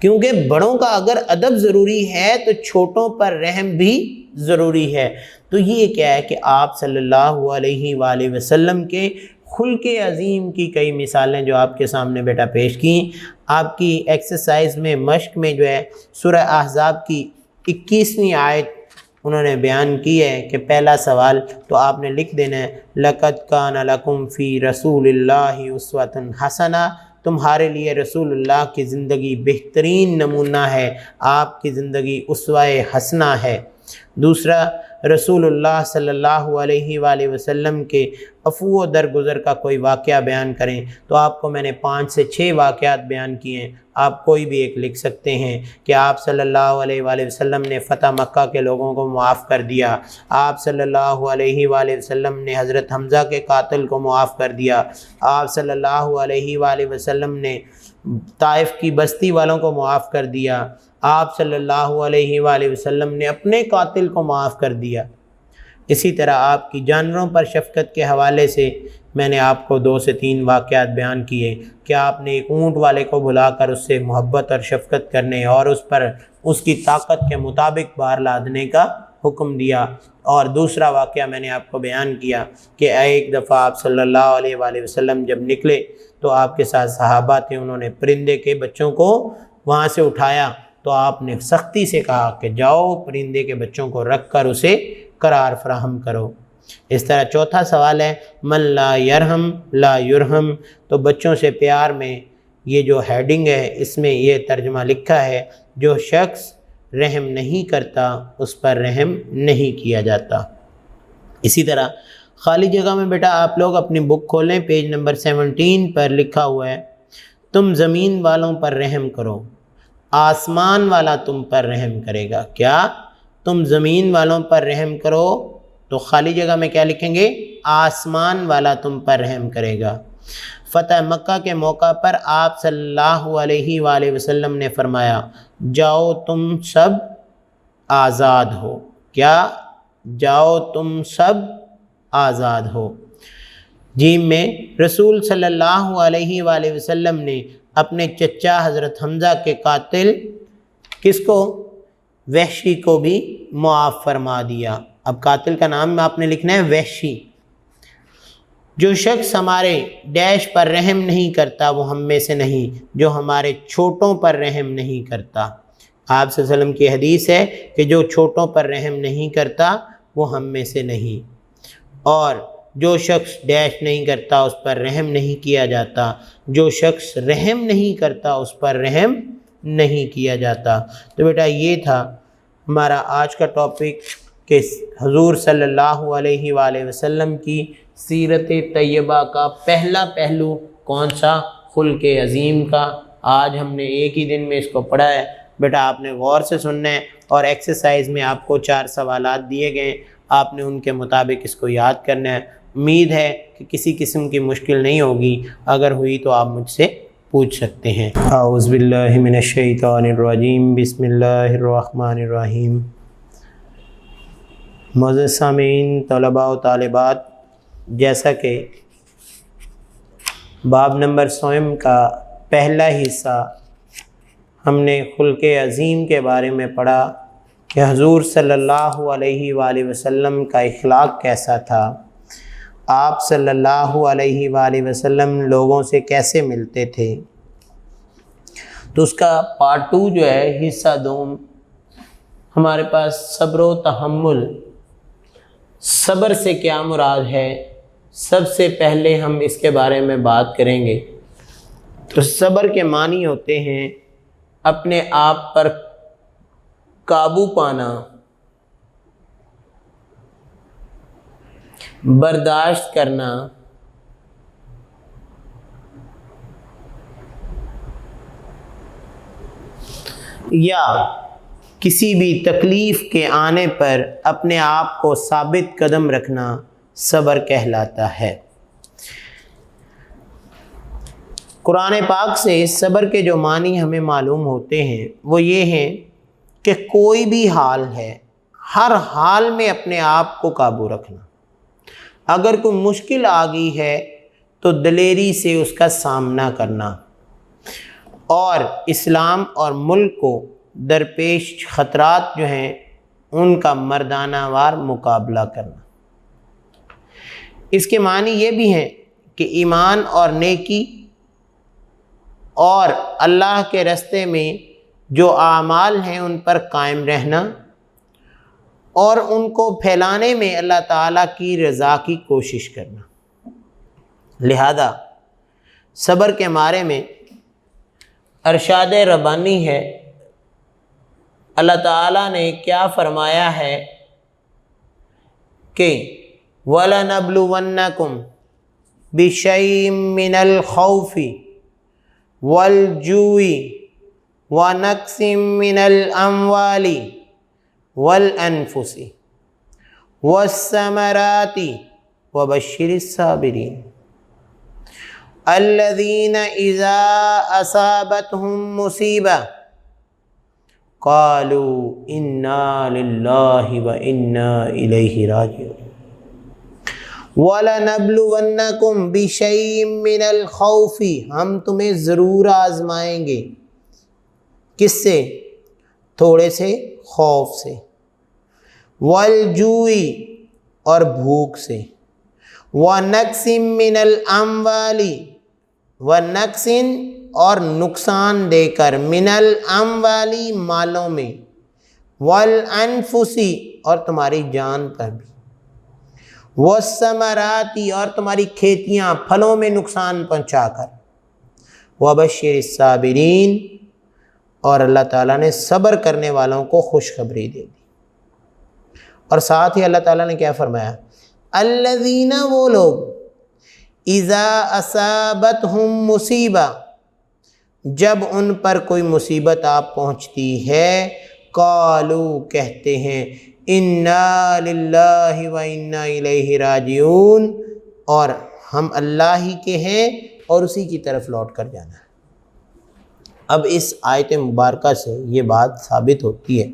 کیونکہ بڑوں کا اگر ادب ضروری ہے تو چھوٹوں پر رحم بھی ضروری ہے۔ تو یہ کیا ہے کہ آپ صلی اللہ علیہ وآلہ وسلم کے خلق عظیم کی کئی مثالیں جو آپ کے سامنے بیٹا پیش کی۔ آپ کی ایکسرسائز میں مشق میں جو ہے سورہ احزاب کی 21ویں آیت انہوں نے بیان کی ہے کہ پہلا سوال تو آپ نے لکھ دینا ہے لَقَدْ كَانَ لَكُمْ فِي رَسُولِ اللَّهِ أُسْوَةٌ حَسَنَةٌ، تمہارے لیے رسول اللہ کی زندگی بہترین نمونہ ہے، آپ کی زندگی اسوہ حسنہ ہے۔ دوسرا، رسول اللہ صلی اللہ علیہ وآلہ وسلم کے عفو و درگزر کا کوئی واقعہ بیان کریں، تو آپ کو میں نے 5 سے 6 واقعات بیان کیے ہیں، آپ کوئی بھی ایک لکھ سکتے ہیں کہ آپ صلی اللہ علیہ وآلہ وسلم نے فتح مکہ کے لوگوں کو معاف کر دیا، آپ صلی اللہ علیہ وآلہ وسلم نے حضرت حمزہ کے قاتل کو معاف کر دیا، آپ صلی اللہ علیہ وآلہ وسلم نے طائف کی بستی والوں کو معاف کر دیا، آپ صلی اللہ علیہ وآلہ وسلم نے اپنے قاتل کو معاف کر دیا۔ اسی طرح آپ کی جانوروں پر شفقت کے حوالے سے میں نے آپ کو 2 سے 3 واقعات بیان کیے کہ آپ نے ایک اونٹ والے کو بلا کر اس سے محبت اور شفقت کرنے اور اس پر اس کی طاقت کے مطابق بار لادنے کا حکم دیا، اور دوسرا واقعہ میں نے آپ کو بیان کیا کہ ایک دفعہ آپ صلی اللہ علیہ وآلہ وسلم جب نکلے تو آپ کے ساتھ صحابہ تھے، انہوں نے پرندے کے بچوں کو وہاں سے اٹھایا تو آپ نے سختی سے کہا کہ جاؤ پرندے کے بچوں کو رکھ کر اسے قرار فراہم کرو۔ اس طرح چوتھا سوال ہے من لا یرحم لا یرحم، تو بچوں سے پیار میں یہ جو ہیڈنگ ہے اس میں یہ ترجمہ لکھا ہے جو شخص رحم نہیں کرتا اس پر رحم نہیں کیا جاتا۔ اسی طرح خالی جگہ میں بیٹا آپ لوگ اپنی بک کھولیں، پیج نمبر 17 پر لکھا ہوا ہے تم زمین والوں پر رحم کرو، آسمان والا تم پر رحم کرے گا۔ کیا؟ تم زمین والوں پر رحم کرو، تو خالی جگہ میں کیا لکھیں گے؟ آسمان والا تم پر رحم کرے گا۔ فتح مکہ کے موقع پر آپ صلی اللہ علیہ وآلہ وسلم نے فرمایا جاؤ تم سب آزاد ہو۔ کیا؟ جاؤ تم سب آزاد ہو۔ جیم میں رسول صلی اللہ علیہ وآلہ وسلم نے اپنے چچا حضرت حمزہ کے قاتل کس کو؟ وحشی کو بھی معاف فرما دیا۔ اب قاتل کا نام آپ نے لکھنا ہے وحشی۔ جو شخص ہمارے ڈیش پر رحم نہیں کرتا وہ ہم میں سے نہیں، جو ہمارے چھوٹوں پر رحم نہیں کرتا۔ آپ صلی اللہ علیہ وسلم کی حدیث ہے کہ جو چھوٹوں پر رحم نہیں کرتا وہ ہم میں سے نہیں، اور جو شخص ڈیش نہیں کرتا اس پر رحم نہیں کیا جاتا، جو شخص رحم نہیں کرتا اس پر رحم نہیں کیا جاتا۔ تو بیٹا یہ تھا ہمارا آج کا ٹاپک کہ حضور صلی اللہ علیہ وآلہ وسلم کی سیرت طیبہ کا پہلا پہلو کون سا؟ خلق عظیم کا۔ آج ہم نے ایک ہی دن میں اس کو پڑھا ہے، بیٹا آپ نے غور سے سننا ہے، اور ایکسرسائز میں آپ کو 4 سوالات دیے گئے، آپ نے ان کے مطابق اس کو یاد کرنا ہے۔ امید ہے کہ کسی قسم کی مشکل نہیں ہوگی، اگر ہوئی تو آپ مجھ سے پوچھ سکتے ہیں۔ اعوذ باللہ من الشیطان الرجیم، بسم اللہ الرحمن الرحیم۔ معزز سامعین، طلباء و طالبات، جیسا کہ باب نمبر 100 کا پہلا حصہ ہم نے خلق عظیم کے بارے میں پڑھا کہ حضور صلی اللہ علیہ وآلہ وسلم کا اخلاق کیسا تھا، آپ صلی اللہ علیہ وآلہ وسلم لوگوں سے کیسے ملتے تھے۔ تو اس کا پارٹ 2 جو ہے حصہ 2 ہمارے پاس صبر و تحمل، صبر سے کیا مراد ہے، سب سے پہلے ہم اس کے بارے میں بات کریں گے۔ تو صبر کے معنی ہوتے ہیں اپنے آپ پر قابو پانا، برداشت کرنا، یا کسی بھی تکلیف کے آنے پر اپنے آپ کو ثابت قدم رکھنا صبر کہلاتا ہے۔ قرآن پاک سے صبر کے جو معنی ہمیں معلوم ہوتے ہیں وہ یہ ہیں کہ کوئی بھی حال ہے، ہر حال میں اپنے آپ کو قابو رکھنا، اگر کوئی مشکل آ گئی ہے تو دلیری سے اس کا سامنا کرنا، اور اسلام اور ملک کو درپیش خطرات جو ہیں ان کا مردانہ وار مقابلہ کرنا۔ اس کے معنی یہ بھی ہیں کہ ایمان اور نیکی اور اللہ کے راستے میں جو اعمال ہیں ان پر قائم رہنا، اور ان کو پھیلانے میں اللہ تعالیٰ کی رضا کی کوشش کرنا۔ لہذا صبر کے بارے میں ارشاد ربانی ہے، اللہ تعالیٰ نے کیا فرمایا ہے کہ وَلَنَبْلُوَنَّكُمْ بِشَيْءٍ مِّنَ الْخَوْفِ وَالْجُوعِ وَنَقْصٍ مِّنَ الْأَمْوَالِ وَالْأَنفُسِ وَالثَّمَرَاتِ وَبَشِّرِ الصَّابِرِينَ الَّذِينَ إِذَا أَصَابَتْهُم مُّصِيبَةٌ قَالُوا إِنَّا لِلَّهِ وَإِنَّا إِلَيْهِ رَاجِعُونَ وَلَنَبْلُوَنَّكُمْ بِشَيْءٍ مِّنَ الْخَوْفِ، ہم تمہیں ضرور آزمائیں گے، کس سے؟ تھوڑے سے خوف سے، وَالْجُوعِ اور بھوک سے، وَنَقْصٍ مِّنَ الْأَمْوَالِ وَنَقْصٍ اور نقصان دے کر، مِّنَ الْأَمْوَالِ مالوں میں، وَالْأَنفُسِ اور تمہاری جان پر بھی، وَالثَّمَرَاتِ اور تمہاری کھیتیاں پھلوں میں نقصان پہنچا کر، وَبَشِّرِ الصَّابِرِينَ اور اللہ تعالیٰ نے صبر کرنے والوں کو خوشخبری دے دی۔ اور ساتھ ہی اللہ تعالیٰ نے کیا فرمایا؟ الذین، وہ لوگ، اذا اصابتہم مصیبہ، جب ان پر کوئی مصیبت آپ پہنچتی ہے، قالو کہتے ہیں، انا للہ و انا الیہ راجعون، اور ہم اللہ ہی کے ہیں اور اسی کی طرف لوٹ کر جانا ہے۔ اب اس آیت مبارکہ سے یہ بات ثابت ہوتی ہے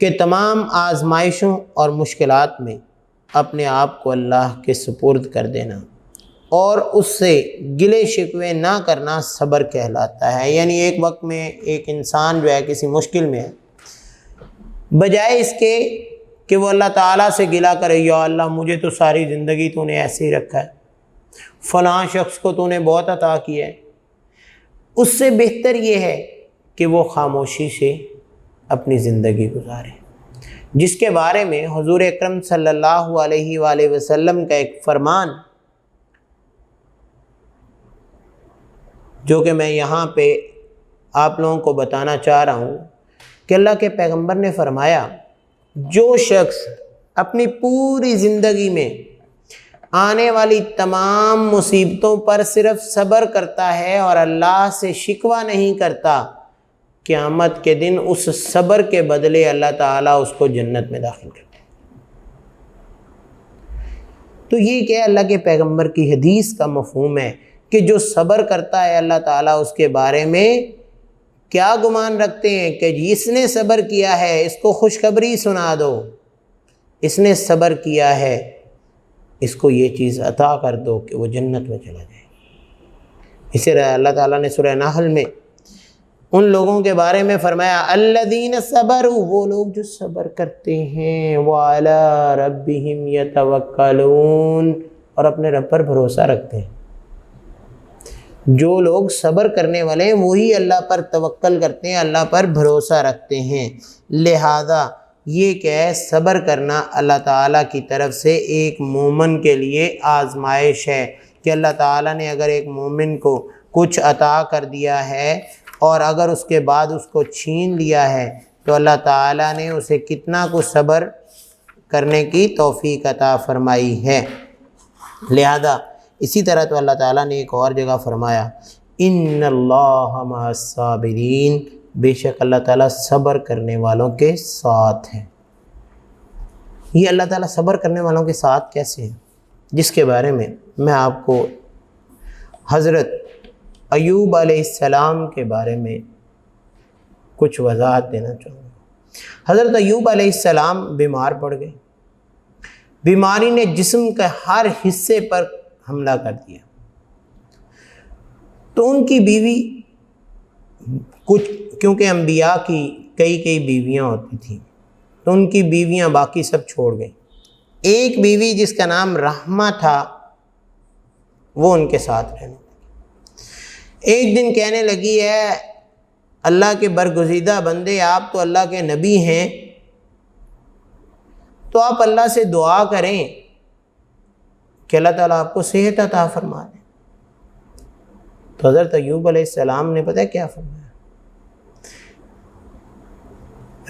کہ تمام آزمائشوں اور مشکلات میں اپنے آپ کو اللہ کے سپرد کر دینا اور اس سے گلے شکوے نہ کرنا صبر کہلاتا ہے۔ یعنی ایک وقت میں ایک انسان جو ہے کسی مشکل میں ہے، بجائے اس کے کہ وہ اللہ تعالیٰ سے گلہ کرے، یا اللہ مجھے تو ساری زندگی تو نے ایسے ہی رکھا ہے، فلاں شخص کو تو نے بہت عطا کیا ہے، اس سے بہتر یہ ہے کہ وہ خاموشی سے اپنی زندگی گزارے، جس کے بارے میں حضور اکرم صلی اللہ علیہ وآلہ وسلم کا ایک فرمان، جو کہ میں یہاں پہ آپ لوگوں کو بتانا چاہ رہا ہوں کہ اللہ کے پیغمبر نے فرمایا، جو شخص اپنی پوری زندگی میں آنے والی تمام مصیبتوں پر صرف صبر کرتا ہے اور اللہ سے شکوہ نہیں کرتا، قیامت کے دن اس صبر کے بدلے اللہ تعالیٰ اس کو جنت میں داخل کرتا ہے۔ تو یہ کہ اللہ کے پیغمبر کی حدیث کا مفہوم ہے کہ جو صبر کرتا ہے اللہ تعالیٰ اس کے بارے میں کیا گمان رکھتے ہیں کہ جس نے صبر کیا ہے اس کو خوشخبری سنا دو، اس نے صبر کیا ہے اس کو یہ چیز عطا کر دو کہ وہ جنت میں چلا جائے۔ اسی طرح اللہ تعالیٰ نے سورہ نحل میں ان لوگوں کے بارے میں فرمایا، الذین صبروا، وہ لوگ جو صبر کرتے ہیں، وعلی ربہم یتوکلون، اور اپنے رب پر بھروسہ رکھتے ہیں۔ جو لوگ صبر کرنے والے ہیں وہی اللہ پر توکل کرتے ہیں، اللہ پر بھروسہ رکھتے ہیں۔ لہذا یہ کہ صبر کرنا اللہ تعالیٰ کی طرف سے ایک مومن کے لیے آزمائش ہے، کہ اللہ تعالیٰ نے اگر ایک مومن کو کچھ عطا کر دیا ہے اور اگر اس کے بعد اس کو چھین لیا ہے تو اللہ تعالیٰ نے اسے کتنا کچھ صبر کرنے کی توفیق عطا فرمائی ہے۔ لہذا اسی طرح تو اللہ تعالیٰ نے ایک اور جگہ فرمایا، ان اللہ مع الصابرین، بے شک اللہ تعالیٰ صبر کرنے والوں کے ساتھ ہیں۔ یہ اللہ تعالیٰ صبر کرنے والوں کے ساتھ کیسے ہیں، جس کے بارے میں میں آپ کو حضرت ایوب علیہ السلام کے بارے میں کچھ وضاحت دینا چاہوں گا۔ حضرت ایوب علیہ السلام بیمار پڑ گئے، بیماری نے جسم کے ہر حصے پر حملہ کر دیا، تو ان کی بیوی کچھ، کیونکہ انبیاء کی کئی بیویاں ہوتی تھیں، تو ان کی بیویاں باقی سب چھوڑ گئیں۔ ایک بیوی جس کا نام رحمہ تھا وہ ان کے ساتھ رہنے لگی۔ ایک دن کہنے لگی، ہے اللہ کے برگزیدہ بندے، آپ تو اللہ کے نبی ہیں، تو آپ اللہ سے دعا کریں کہ اللہ تعالیٰ آپ کو صحت عطا فرما دے۔ تو حضرت ایوب علیہ السلام نے پتہ کیا فرمایا؟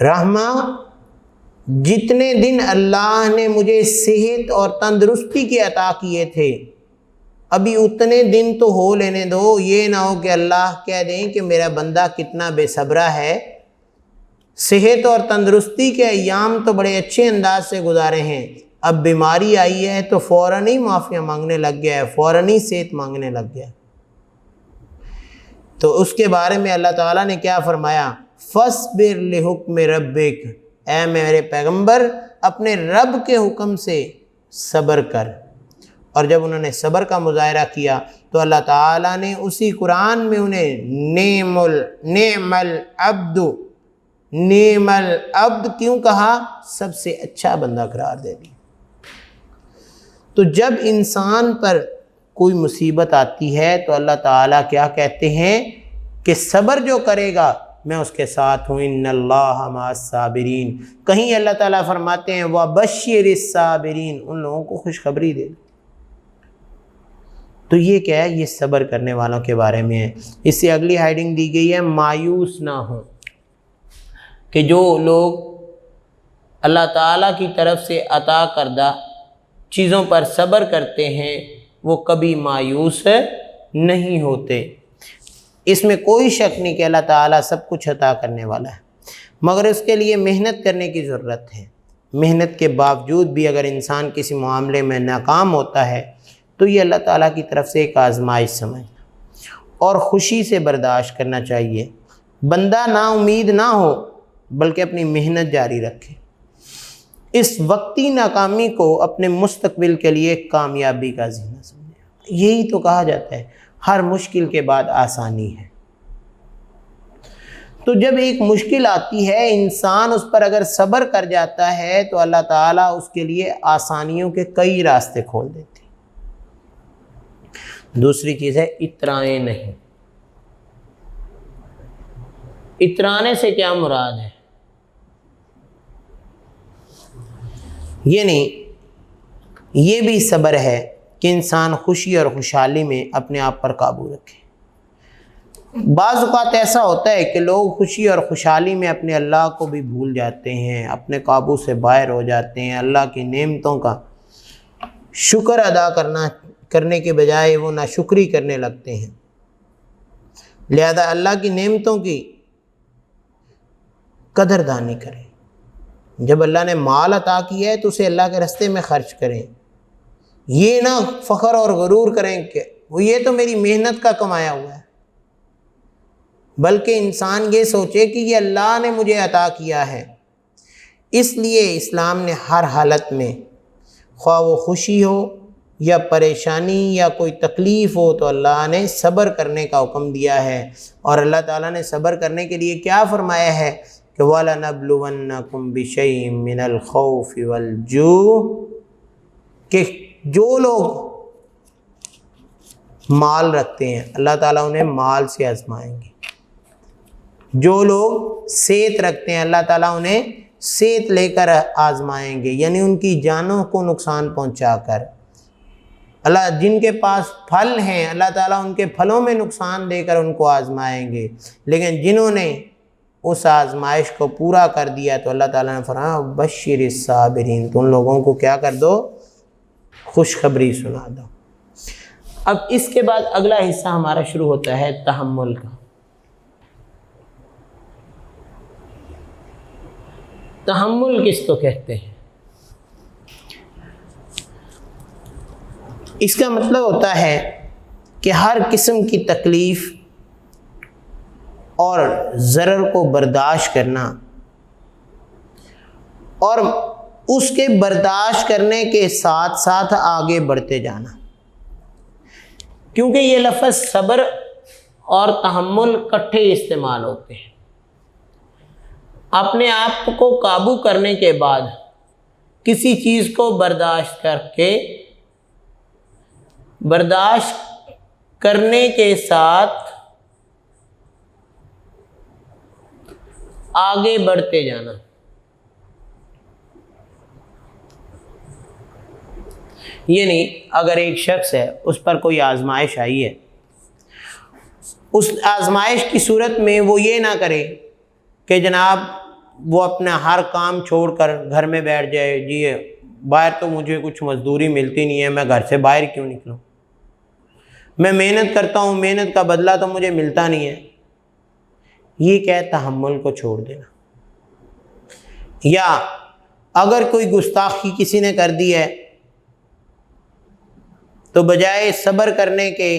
رحمہ، جتنے دن اللہ نے مجھے صحت اور تندرستی کے عطا کیے تھے، ابھی اتنے دن تو ہو لینے دو، یہ نہ ہو کہ اللہ کہہ دیں کہ میرا بندہ کتنا بے صبرا ہے۔ صحت اور تندرستی کے ایام تو بڑے اچھے انداز سے گزارے ہیں، اب بیماری آئی ہے تو فوراً ہی معافیاں مانگنے لگ گیا ہے، فوراً ہی صحت مانگنے لگ گیا۔ تو اس کے بارے میں اللہ تعالیٰ نے کیا فرمایا؟ فَاصْبِرْ لِحُکْمِ رَبِّکَ، اے میرے پیغمبر اپنے رب کے حکم سے صبر کر۔ اور جب انہوں نے صبر کا مظاہرہ کیا تو اللہ تعالیٰ نے اسی قرآن میں انہیں نعم العبد کیوں کہا؟ سب سے اچھا بندہ قرار دے دی۔ تو جب انسان پر کوئی مصیبت آتی ہے تو اللہ تعالیٰ کیا کہتے ہیں کہ صبر جو کرے گا میں اس کے ساتھ ہوں، ان اللہ مع الصابرین۔ کہیں اللہ تعالیٰ فرماتے ہیں وَبَشِّرِ الصابرین، ان لوگوں کو خوشخبری دے۔ تو یہ کیا ہے؟ یہ صبر کرنے والوں کے بارے میں ہے۔ اس سے اگلی ہیڈنگ دی گئی ہے مایوس نہ ہوں، کہ جو لوگ اللہ تعالیٰ کی طرف سے عطا کردہ چیزوں پر صبر کرتے ہیں وہ کبھی مایوس نہیں ہوتے۔ اس میں کوئی شک نہیں کہ اللہ تعالیٰ سب کچھ عطا کرنے والا ہے، مگر اس کے لیے محنت کرنے کی ضرورت ہے۔ محنت کے باوجود بھی اگر انسان کسی معاملے میں ناکام ہوتا ہے تو یہ اللہ تعالیٰ کی طرف سے ایک آزمائش سمجھنا اور خوشی سے برداشت کرنا چاہیے۔ بندہ نا امید نہ ہو بلکہ اپنی محنت جاری رکھے، اس وقتی ناکامی کو اپنے مستقبل کے لیے کامیابی کا ذریعہ سمجھے۔ یہی تو کہا جاتا ہے ہر مشکل کے بعد آسانی ہے۔ تو جب ایک مشکل آتی ہے انسان اس پر اگر صبر کر جاتا ہے تو اللہ تعالیٰ اس کے لیے آسانیوں کے کئی راستے کھول دیتے۔ دوسری چیز ہے اترائیں نہیں۔ اترانے سے کیا مراد ہے؟ یہ نہیں، یہ بھی صبر ہے کہ انسان خوشی اور خوشحالی میں اپنے آپ پر قابو رکھے۔ بعض اوقات ایسا ہوتا ہے کہ لوگ خوشی اور خوشحالی میں اپنے اللہ کو بھی بھول جاتے ہیں، اپنے قابو سے باہر ہو جاتے ہیں، اللہ کی نعمتوں کا شکر ادا کرنے کے بجائے وہ ناشکری کرنے لگتے ہیں۔ لہذا اللہ کی نعمتوں کی قدر دانی کریں۔ جب اللہ نے مال عطا کیا ہے تو اسے اللہ کے راستے میں خرچ کریں، یہ نہ فخر اور غرور کریں کہ وہ یہ تو میری محنت کا کمایا ہوا ہے، بلکہ انسان یہ سوچے کہ یہ اللہ نے مجھے عطا کیا ہے۔ اس لیے اسلام نے ہر حالت میں، خواہ وہ خوشی ہو یا پریشانی یا کوئی تکلیف ہو، تو اللہ نے صبر کرنے کا حکم دیا ہے۔ اور اللہ تعالیٰ نے صبر کرنے کے لیے کیا فرمایا ہے کہ وَلَنَبْلُوَنَّكُمْ بِشَيْءٍ مِّنَ الْخَوْفِ وَالْجُوعِ، کہ جو لوگ مال رکھتے ہیں اللہ تعالیٰ انہیں مال سے آزمائیں گے، جو لوگ صحت رکھتے ہیں اللہ تعالیٰ انہیں صحت لے کر آزمائیں گے، یعنی ان کی جانوں کو نقصان پہنچا کر۔ اللہ جن کے پاس پھل ہیں اللہ تعالیٰ ان کے پھلوں میں نقصان دے کر ان کو آزمائیں گے، لیکن جنہوں نے اس آزمائش کو پورا کر دیا تو اللہ تعالیٰ نے فرمایا بشر الصابرین، تو ان لوگوں کو کیا کر دو؟ خوشخبری سنا دو۔ اب اس کے بعد اگلا حصہ ہمارا شروع ہوتا ہے تحمل کا۔ تحمل کس کو کہتے ہیں؟ اس کا مطلب ہوتا ہے کہ ہر قسم کی تکلیف اور ضرر کو برداشت کرنا، اور اس کے برداشت کرنے کے ساتھ ساتھ آگے بڑھتے جانا۔ کیونکہ یہ لفظ صبر اور تحمل اکٹھے استعمال ہوتے ہیں۔ اپنے آپ کو قابو کرنے کے بعد کسی چیز کو برداشت کرنے کے ساتھ آگے بڑھتے جانا۔ یعنی اگر ایک شخص ہے اس پر کوئی آزمائش آئی ہے، اس آزمائش کی صورت میں وہ یہ نہ کرے کہ جناب وہ اپنا ہر کام چھوڑ کر گھر میں بیٹھ جائے، جی باہر تو مجھے کچھ مزدوری ملتی نہیں ہے، میں گھر سے باہر کیوں نکلوں، میں محنت کرتا ہوں، محنت کا بدلہ تو مجھے ملتا نہیں ہے. یہ کیا ہے؟ تحمل کو چھوڑ دینا. یا اگر کوئی گستاخی کسی نے کر دی ہے تو بجائے صبر کرنے کے،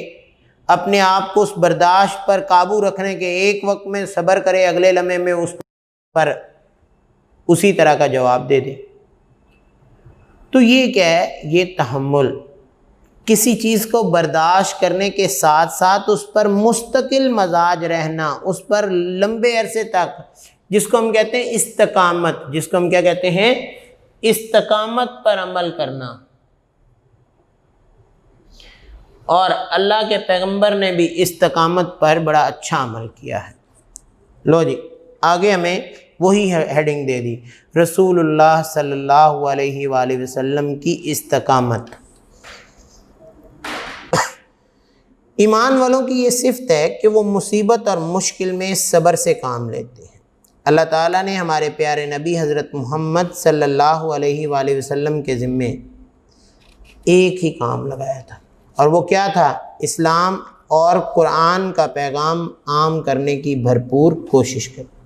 اپنے آپ کو اس برداشت پر قابو رکھنے کے، ایک وقت میں صبر کرے، اگلے لمحے میں اس پر اسی طرح کا جواب دے دے. تو یہ کیا ہے؟ یہ تحمل، کسی چیز کو برداشت کرنے کے ساتھ ساتھ اس پر مستقل مزاج رہنا، اس پر لمبے عرصے تک، جس کو ہم کہتے ہیں استقامت، جس کو ہم کیا کہتے ہیں؟ استقامت پر عمل کرنا. اور اللہ کے پیغمبر نے بھی استقامت پر بڑا اچھا عمل کیا ہے. لو جی آگے ہمیں وہی ہیڈنگ دے دی، رسول اللہ صلی اللہ علیہ وآلہ وسلم کی استقامت. ایمان والوں کی یہ صفت ہے کہ وہ مصیبت اور مشکل میں صبر سے کام لیتے ہیں. اللہ تعالیٰ نے ہمارے پیارے نبی حضرت محمد صلی اللہ علیہ وآلہ وسلم کے ذمے ایک ہی کام لگایا تھا، اور وہ کیا تھا؟ اسلام اور قرآن کا پیغام عام کرنے کی بھرپور کوشش کریں.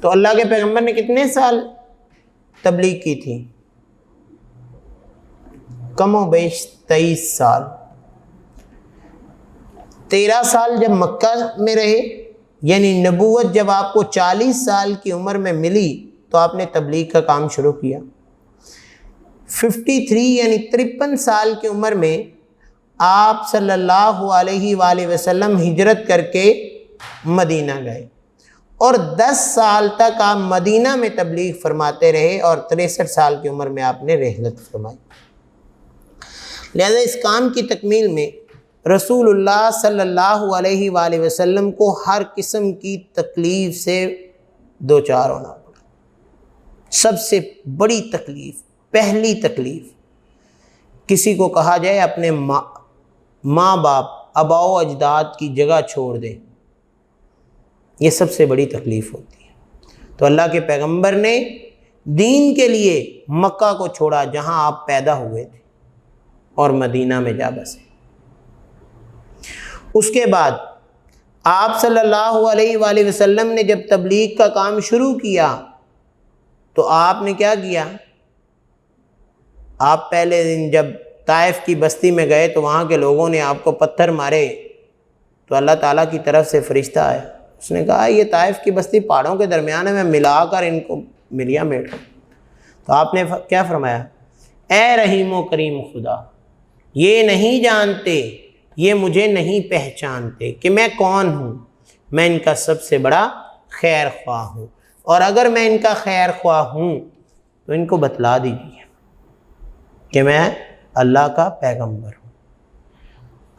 تو اللہ کے پیغمبر نے کتنے سال تبلیغ کی تھی؟ کم و بیش 23 سال. 13 سال جب مکہ میں رہے، یعنی نبوت جب آپ کو 40 سال کی عمر میں ملی تو آپ نے تبلیغ کا کام شروع کیا. 53 یعنی 53 سال کی عمر میں آپ صلی اللہ علیہ وآلہ وسلم ہجرت کر کے مدینہ گئے، اور 10 سال تک آپ مدینہ میں تبلیغ فرماتے رہے، اور 63 سال کی عمر میں آپ نے رحلت فرمائی. لہذا اس کام کی تکمیل میں رسول اللہ صلی اللہ علیہ وآلہ وسلم کو ہر قسم کی تکلیف سے دوچار ہونا پڑا. سب سے بڑی تکلیف، پہلی تکلیف، کسی کو کہا جائے اپنے ماں باپ، آباء و اجداد کی جگہ چھوڑ دے، یہ سب سے بڑی تکلیف ہوتی ہے. تو اللہ کے پیغمبر نے دین کے لیے مکہ کو چھوڑا جہاں آپ پیدا ہوئے تھے، اور مدینہ میں جا بسے. اس کے بعد آپ صلی اللہ علیہ وآلہ وسلم نے جب تبلیغ کا کام شروع کیا تو آپ نے کیا کیا؟ آپ پہلے دن جب طائف کی بستی میں گئے تو وہاں کے لوگوں نے آپ کو پتھر مارے، تو اللہ تعالیٰ کی طرف سے فرشتہ آیا، اس نے کہا یہ طائف کی بستی پہاڑوں کے درمیان ہے، میں ملا کر ان کو ملیا میٹ. تو آپ نے کیا فرمایا؟ اے رحیم و کریم خدا، یہ نہیں جانتے، یہ مجھے نہیں پہچانتے کہ میں کون ہوں، میں ان کا سب سے بڑا خیر خواہ ہوں، اور اگر میں ان کا خیر خواہ ہوں تو ان کو بتلا دیجیے کہ میں اللہ کا پیغمبر ہوں.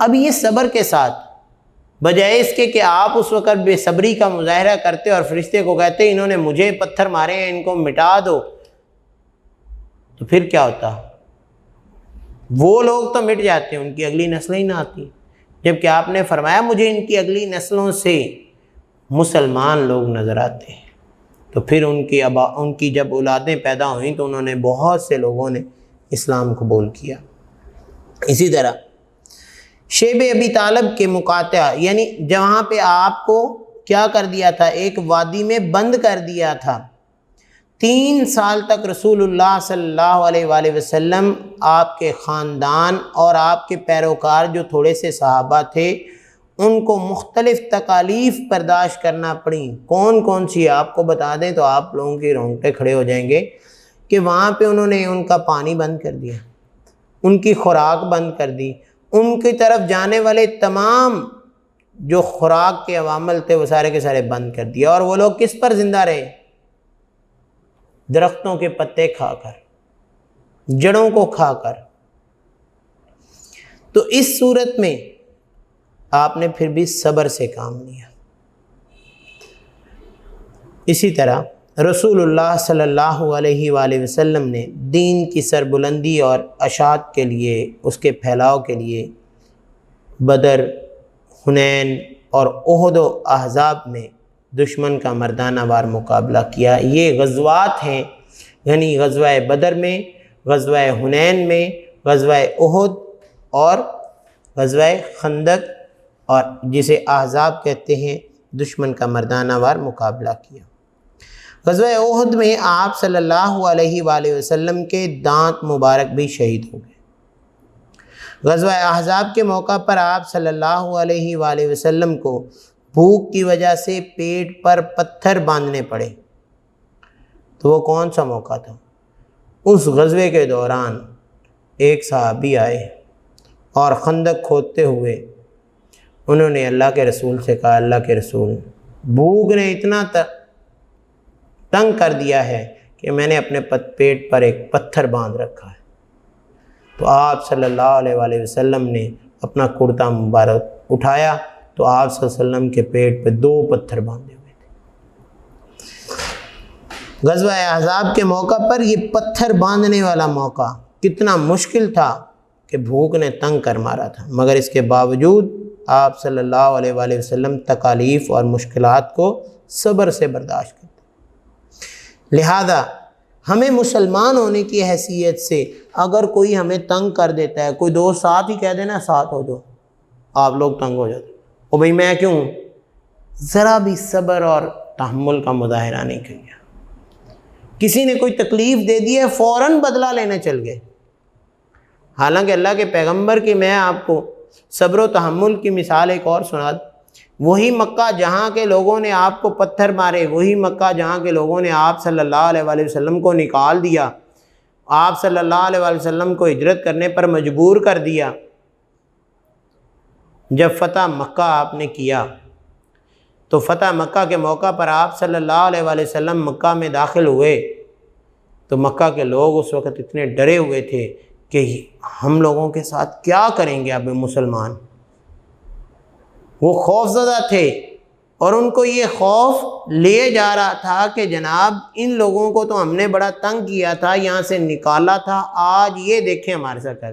اب یہ صبر کے ساتھ، بجائے اس کے کہ آپ اس وقت بے صبری کا مظاہرہ کرتے اور فرشتے کو کہتے انہوں نے مجھے پتھر مارے ہیں، ان کو مٹا دو، تو پھر کیا ہوتا؟ وہ لوگ تو مٹ جاتے ہیں، ان کی اگلی نسلیں ہی نہ آتی. جبکہ آپ نے فرمایا مجھے ان کی اگلی نسلوں سے مسلمان لوگ نظر آتے ہیں. تو پھر ان کی جب اولادیں پیدا ہوئیں تو انہوں نے بہت سے لوگوں نے اسلام قبول کیا. اسی طرح شیب ابی طالب کے مقاطعہ، یعنی جہاں پہ آپ کو کیا کر دیا تھا؟ ایک وادی میں بند کر دیا تھا. 3 سال تک رسول اللہ صلی اللہ علیہ وآلہ وسلم، آپ کے خاندان اور آپ کے پیروکار جو تھوڑے سے صحابہ تھے، ان کو مختلف تکالیف برداشت کرنا پڑیں. کون کون سی آپ کو بتا دیں تو آپ لوگوں کے رونگٹے کھڑے ہو جائیں گے کہ وہاں پہ انہوں نے ان کا پانی بند کر دیا، ان کی خوراک بند کر دی، ان کی طرف جانے والے تمام جو خوراک کے عوامل تھے وہ سارے کے سارے بند کر دیا. اور وہ لوگ کس پر زندہ رہے؟ درختوں کے پتے کھا کر، جڑوں کو کھا کر. تو اس صورت میں آپ نے پھر بھی صبر سے کام لیا. اسی طرح رسول اللہ صلی اللہ علیہ وآلہ وسلم نے دین کی سربلندی اور اشاعت کے لیے، اس کے پھیلاؤ کے لیے بدر، حنین اور احد و احزاب میں دشمن کا مردانہ وار مقابلہ کیا۔ یہ غزوات ہیں، یعنی غزوہ بدر میں، غزوہ حنین میں، غزوہ احد اور غزوہ خندق، اور جسے احزاب کہتے ہیں، دشمن کا مردانہ وار مقابلہ کیا۔ غزوہ احد میں آپ صلی اللہ علیہ وآلہ وسلم کے دانت مبارک بھی شہید ہو گئے۔ غزوہ احزاب کے موقع پر آپ صلی اللہ علیہ وآلہ وسلم کو بھوک کی وجہ سے پیٹ پر پتھر باندھنے پڑے۔ تو وہ کون سا موقع تھا؟ اس غزوے کے دوران ایک صحابی آئے اور خندق کھودتے ہوئے انہوں نے اللہ کے رسول سے کہا، اللہ کے رسول، بھوک نے اتنا تنگ کر دیا ہے کہ میں نے اپنے پیٹ پر ایک پتھر باندھ رکھا ہے۔ تو آپ صلی اللہ علیہ وآلہ وسلم نے اپنا کرتا مبارک اٹھایا تو آپ صلی اللہ علیہ وسلم کے پیٹ پہ 2 پتھر باندھے ہوئے تھے۔ غزوہ احزاب کے موقع پر یہ پتھر باندھنے والا موقع کتنا مشکل تھا کہ بھوک نے تنگ کر مارا تھا، مگر اس کے باوجود آپ صلی اللہ علیہ وآلہ وسلم تکالیف اور مشکلات کو صبر سے برداشت کرتے۔ لہذا ہمیں مسلمان ہونے کی حیثیت سے اگر کوئی ہمیں تنگ کر دیتا ہے، کوئی دوست ساتھ ہی کہہ دینا ساتھ ہو جاؤ، آپ لوگ تنگ ہو جاتے، او بھائی میں کیوں، ذرا بھی صبر اور تحمل کا مظاہرہ نہیں کیا۔ کسی نے کوئی تکلیف دے دی ہے، فوراً بدلہ لینے چل گئے۔ حالانکہ اللہ کے پیغمبر کی میں آپ کو صبر و تحمل کی مثال ایک اور سنا دوں۔ وہی مکہ جہاں کے لوگوں نے آپ کو پتھر مارے، وہی مکہ جہاں کے لوگوں نے آپ صلی اللہ علیہ وآلہ وسلم کو نکال دیا، آپ صلی اللہ علیہ وآلہ وسلم کو ہجرت کرنے پر مجبور کر دیا، جب فتح مکہ آپ نے کیا تو فتح مکہ کے موقع پر آپ صلی اللہ علیہ وآلہ وسلم مکہ میں داخل ہوئے تو مکہ کے لوگ اس وقت اتنے ڈرے ہوئے تھے کہ ہم لوگوں کے ساتھ کیا کریں گے اب مسلمان۔ وہ خوف زدہ تھے اور ان کو یہ خوف لے جا رہا تھا کہ جناب ان لوگوں کو تو ہم نے بڑا تنگ کیا تھا، یہاں سے نکالا تھا، آج یہ دیکھیں ہمارے ساتھ کیا۔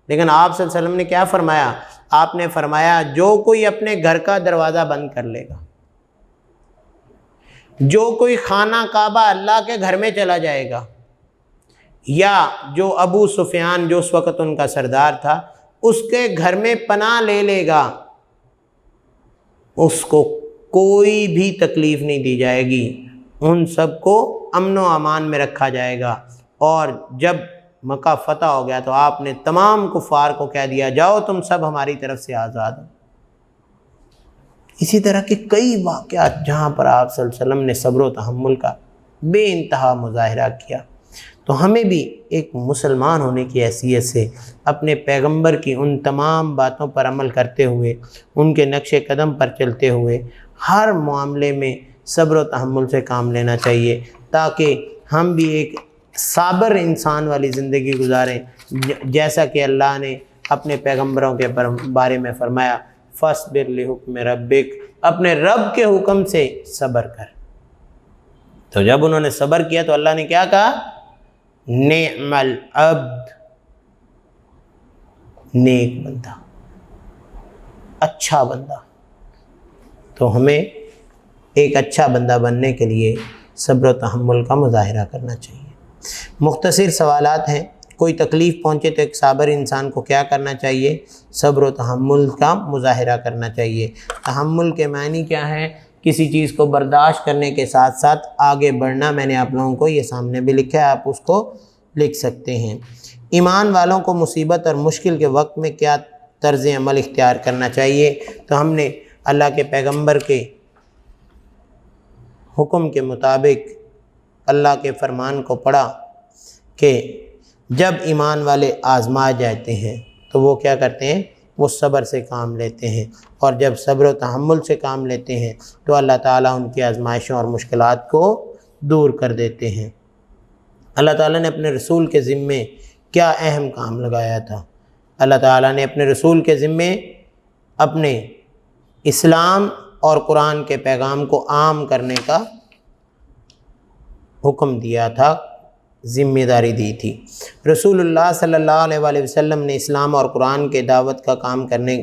لیکن آپ صلی اللہ علیہ وسلم نے کیا فرمایا؟ آپ نے فرمایا جو کوئی اپنے گھر کا دروازہ بند کر لے گا، جو کوئی خانہ کعبہ اللہ کے گھر میں چلا جائے گا، یا جو ابو سفیان جو اس وقت ان کا سردار تھا اس کے گھر میں پناہ لے لے گا، اس کو کوئی بھی تکلیف نہیں دی جائے گی، ان سب کو امن و امان میں رکھا جائے گا۔ اور جب مکہ فتح ہو گیا تو آپ نے تمام کفار کو کہہ دیا جاؤ تم سب ہماری طرف سے آزاد ہو۔ اسی طرح کے کئی واقعات جہاں پر آپ صلی اللہ علیہ وسلم نے صبر و تحمل کا بے انتہا مظاہرہ کیا۔ تو ہمیں بھی ایک مسلمان ہونے کی حیثیت سے اپنے پیغمبر کی ان تمام باتوں پر عمل کرتے ہوئے، ان کے نقش قدم پر چلتے ہوئے ہر معاملے میں صبر و تحمل سے کام لینا چاہیے، تاکہ ہم بھی ایک صابر انسان والی زندگی گزاریں، جیسا کہ اللہ نے اپنے پیغمبروں کے بارے میں فرمایا، فاصبر لحکم ربک، اپنے رب کے حکم سے صبر کر۔ تو جب انہوں نے صبر کیا تو اللہ نے کیا کہا؟ نعم العبد، نیک بندہ، اچھا بندہ۔ تو ہمیں ایک اچھا بندہ بننے کے لیے صبر و تحمل کا مظاہرہ کرنا چاہیے۔ مختصر سوالات ہیں، کوئی تکلیف پہنچے تو ایک صابر انسان کو کیا کرنا چاہیے؟ صبر و تحمل کا مظاہرہ کرنا چاہیے۔ تحمل کے معنی کیا ہے؟ کسی چیز کو برداشت کرنے کے ساتھ ساتھ آگے بڑھنا۔ میں نے آپ لوگوں کو یہ سامنے بھی لکھا ہے، آپ اس کو لکھ سکتے ہیں۔ ایمان والوں کو مصیبت اور مشکل کے وقت میں کیا طرز عمل اختیار کرنا چاہیے؟ تو ہم نے اللہ کے پیغمبر کے حکم کے مطابق اللہ کے فرمان کو پڑھا کہ جب ایمان والے آزما جاتے ہیں تو وہ کیا کرتے ہیں؟ وہ صبر سے کام لیتے ہیں، اور جب صبر و تحمل سے کام لیتے ہیں تو اللہ تعالیٰ ان کی آزمائشوں اور مشکلات کو دور کر دیتے ہیں۔ اللہ تعالیٰ نے اپنے رسول کے ذمے کیا اہم کام لگایا تھا؟ اللہ تعالیٰ نے اپنے رسول کے ذمے اپنے اسلام اور قرآن کے پیغام کو عام کرنے کا حکم دیا تھا، ذمہ داری دی تھی۔ رسول اللہ صلی اللہ علیہ وسلم نے اسلام اور قرآن کے دعوت کا کام کرنے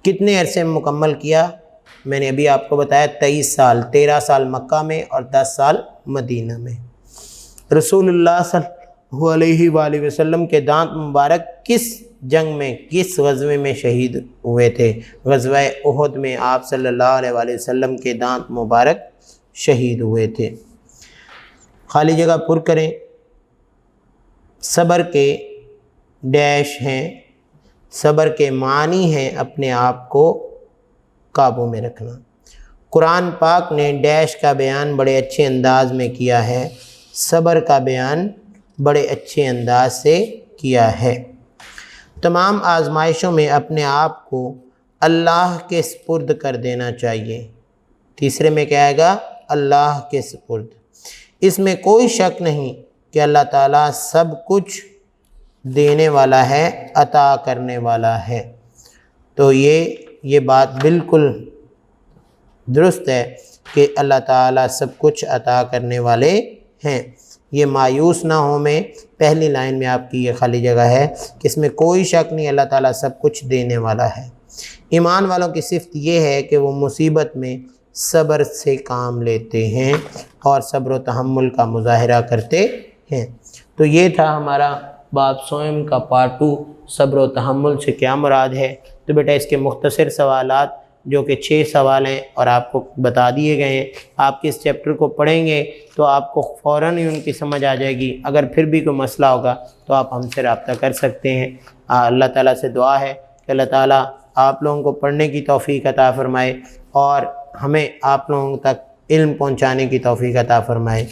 کتنے عرصے میں مکمل کیا؟ میں نے ابھی آپ کو بتایا 23 سال، 13 سال مکہ میں اور 10 سال مدینہ میں۔ رسول اللہ صلی اللہ علیہ وآلہ وسلم کے دانت مبارک کس جنگ میں، کس غزوے میں شہید ہوئے تھے؟ غزوہ احد میں آپ صلی اللہ علیہ وآلہ وسلم کے دانت مبارک شہید ہوئے تھے۔ خالی جگہ پر کریں۔ صبر کے ڈیش ہیں، صبر کے معنی ہیں اپنے آپ کو قابو میں رکھنا۔ قرآن پاک نے ڈیش کا بیان بڑے اچھے انداز میں کیا ہے، صبر کا بیان بڑے اچھے انداز سے کیا ہے۔ تمام آزمائشوں میں اپنے آپ کو اللہ کے سپرد کر دینا چاہیے۔ تیسرے میں کیا آئے گا؟ اللہ کے سپرد۔ اس میں کوئی شک نہیں کہ اللہ تعالیٰ سب کچھ دینے والا ہے، عطا کرنے والا ہے۔ تو یہ بات بالکل درست ہے کہ اللہ تعالیٰ سب کچھ عطا کرنے والے ہیں۔ یہ مایوس نہ ہو میں پہلی لائن میں آپ کی یہ خالی جگہ ہے کہ اس میں کوئی شک نہیں اللہ تعالیٰ سب کچھ دینے والا ہے۔ ایمان والوں کی صفت یہ ہے کہ وہ مصیبت میں صبر سے کام لیتے ہیں اور صبر و تحمل کا مظاہرہ کرتے ہیں۔ تو یہ تھا ہمارا باب صوم کا پارٹ 2، صبر و تحمل سے کیا مراد ہے۔ تو بیٹا اس کے مختصر سوالات جو کہ 6 سوال ہیں اور آپ کو بتا دیے گئے ہیں، آپ اس چیپٹر کو پڑھیں گے تو آپ کو فوراً ہی ان کی سمجھ آ جائے گی۔ اگر پھر بھی کوئی مسئلہ ہوگا تو آپ ہم سے رابطہ کر سکتے ہیں۔ اللہ تعالیٰ سے دعا ہے کہ اللہ تعالیٰ آپ لوگوں کو پڑھنے کی توفیق عطا فرمائے اور ہمیں آپ لوگوں تک علم پہنچانے کی توفیق عطا فرمائے۔